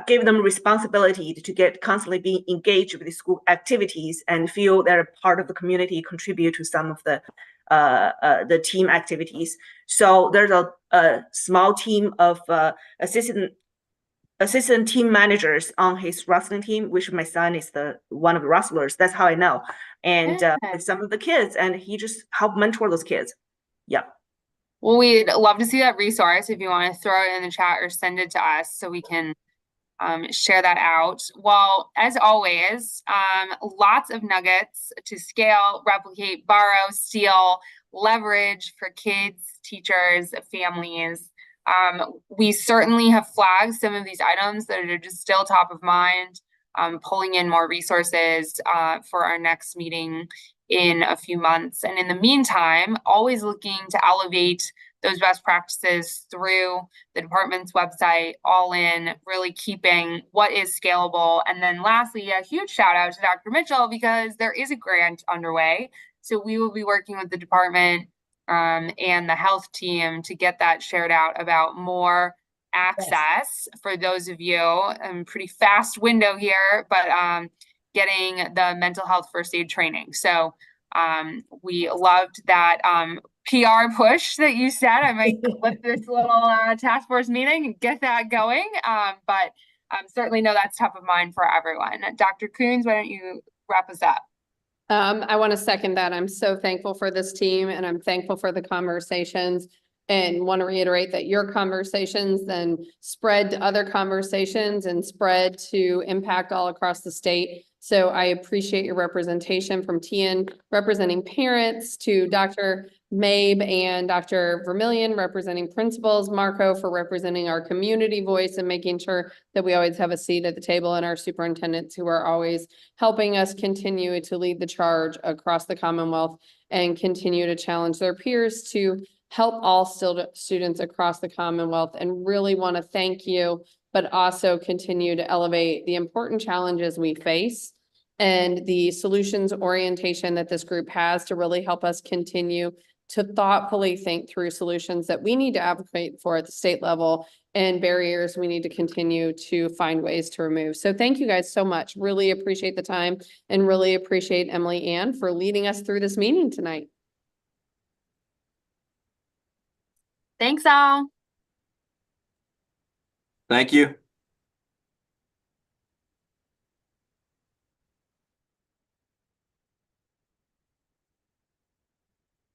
give them responsibility to constantly be engaged with the school activities and feel they're part of the community, contribute to some of the team activities. So there's a small team of assistant team managers on his wrestling team, which my son is one of the wrestlers. That's how I know. And some of the kids, and he just helped mentor those kids. Yeah. Well, we'd love to see that resource if you want to throw it in the chat or send it to us so we can share that out. Well, as always, lots of nuggets to scale, replicate, borrow, steal, leverage for kids, teachers, families. We certainly have flagged some of these items that are just still top of mind, pulling in more resources for our next meeting in a few months. And in the meantime, always looking to elevate those best practices through the department's website, all in, really keeping what is scalable. And then lastly, a huge shout out to Dr. Mitchell because there is a grant underway. So we will be working with the department and the health team to get that shared out about more access for those of you. Pretty fast window here, but getting the mental health first aid training. So we loved that PR push that you said. I might clip this little task force meeting and get that going. But certainly know that's top of mind for everyone. Dr. Coons, why don't you wrap us up? I want to second that. I'm so thankful for this team and I'm thankful for the conversations and want to reiterate that your conversations then spread to other conversations and spread to impact all across the state. So I appreciate your representation from Tian representing parents to Dr. Mabe and Dr. Vermillion representing principals, Marco for representing our community voice and making sure that we always have a seat at the table, and our superintendents who are always helping us continue to lead the charge across the Commonwealth and continue to challenge their peers to help all students across the Commonwealth, and really want to thank you, but also continue to elevate the important challenges we face and the solutions orientation that this group has to really help us continue to thoughtfully think through solutions that we need to advocate for at the state level and barriers we need to continue to find ways to remove. So thank you guys so much. Really appreciate the time and really appreciate Emily Ann for leading us through this meeting tonight. Thanks all. Thank you.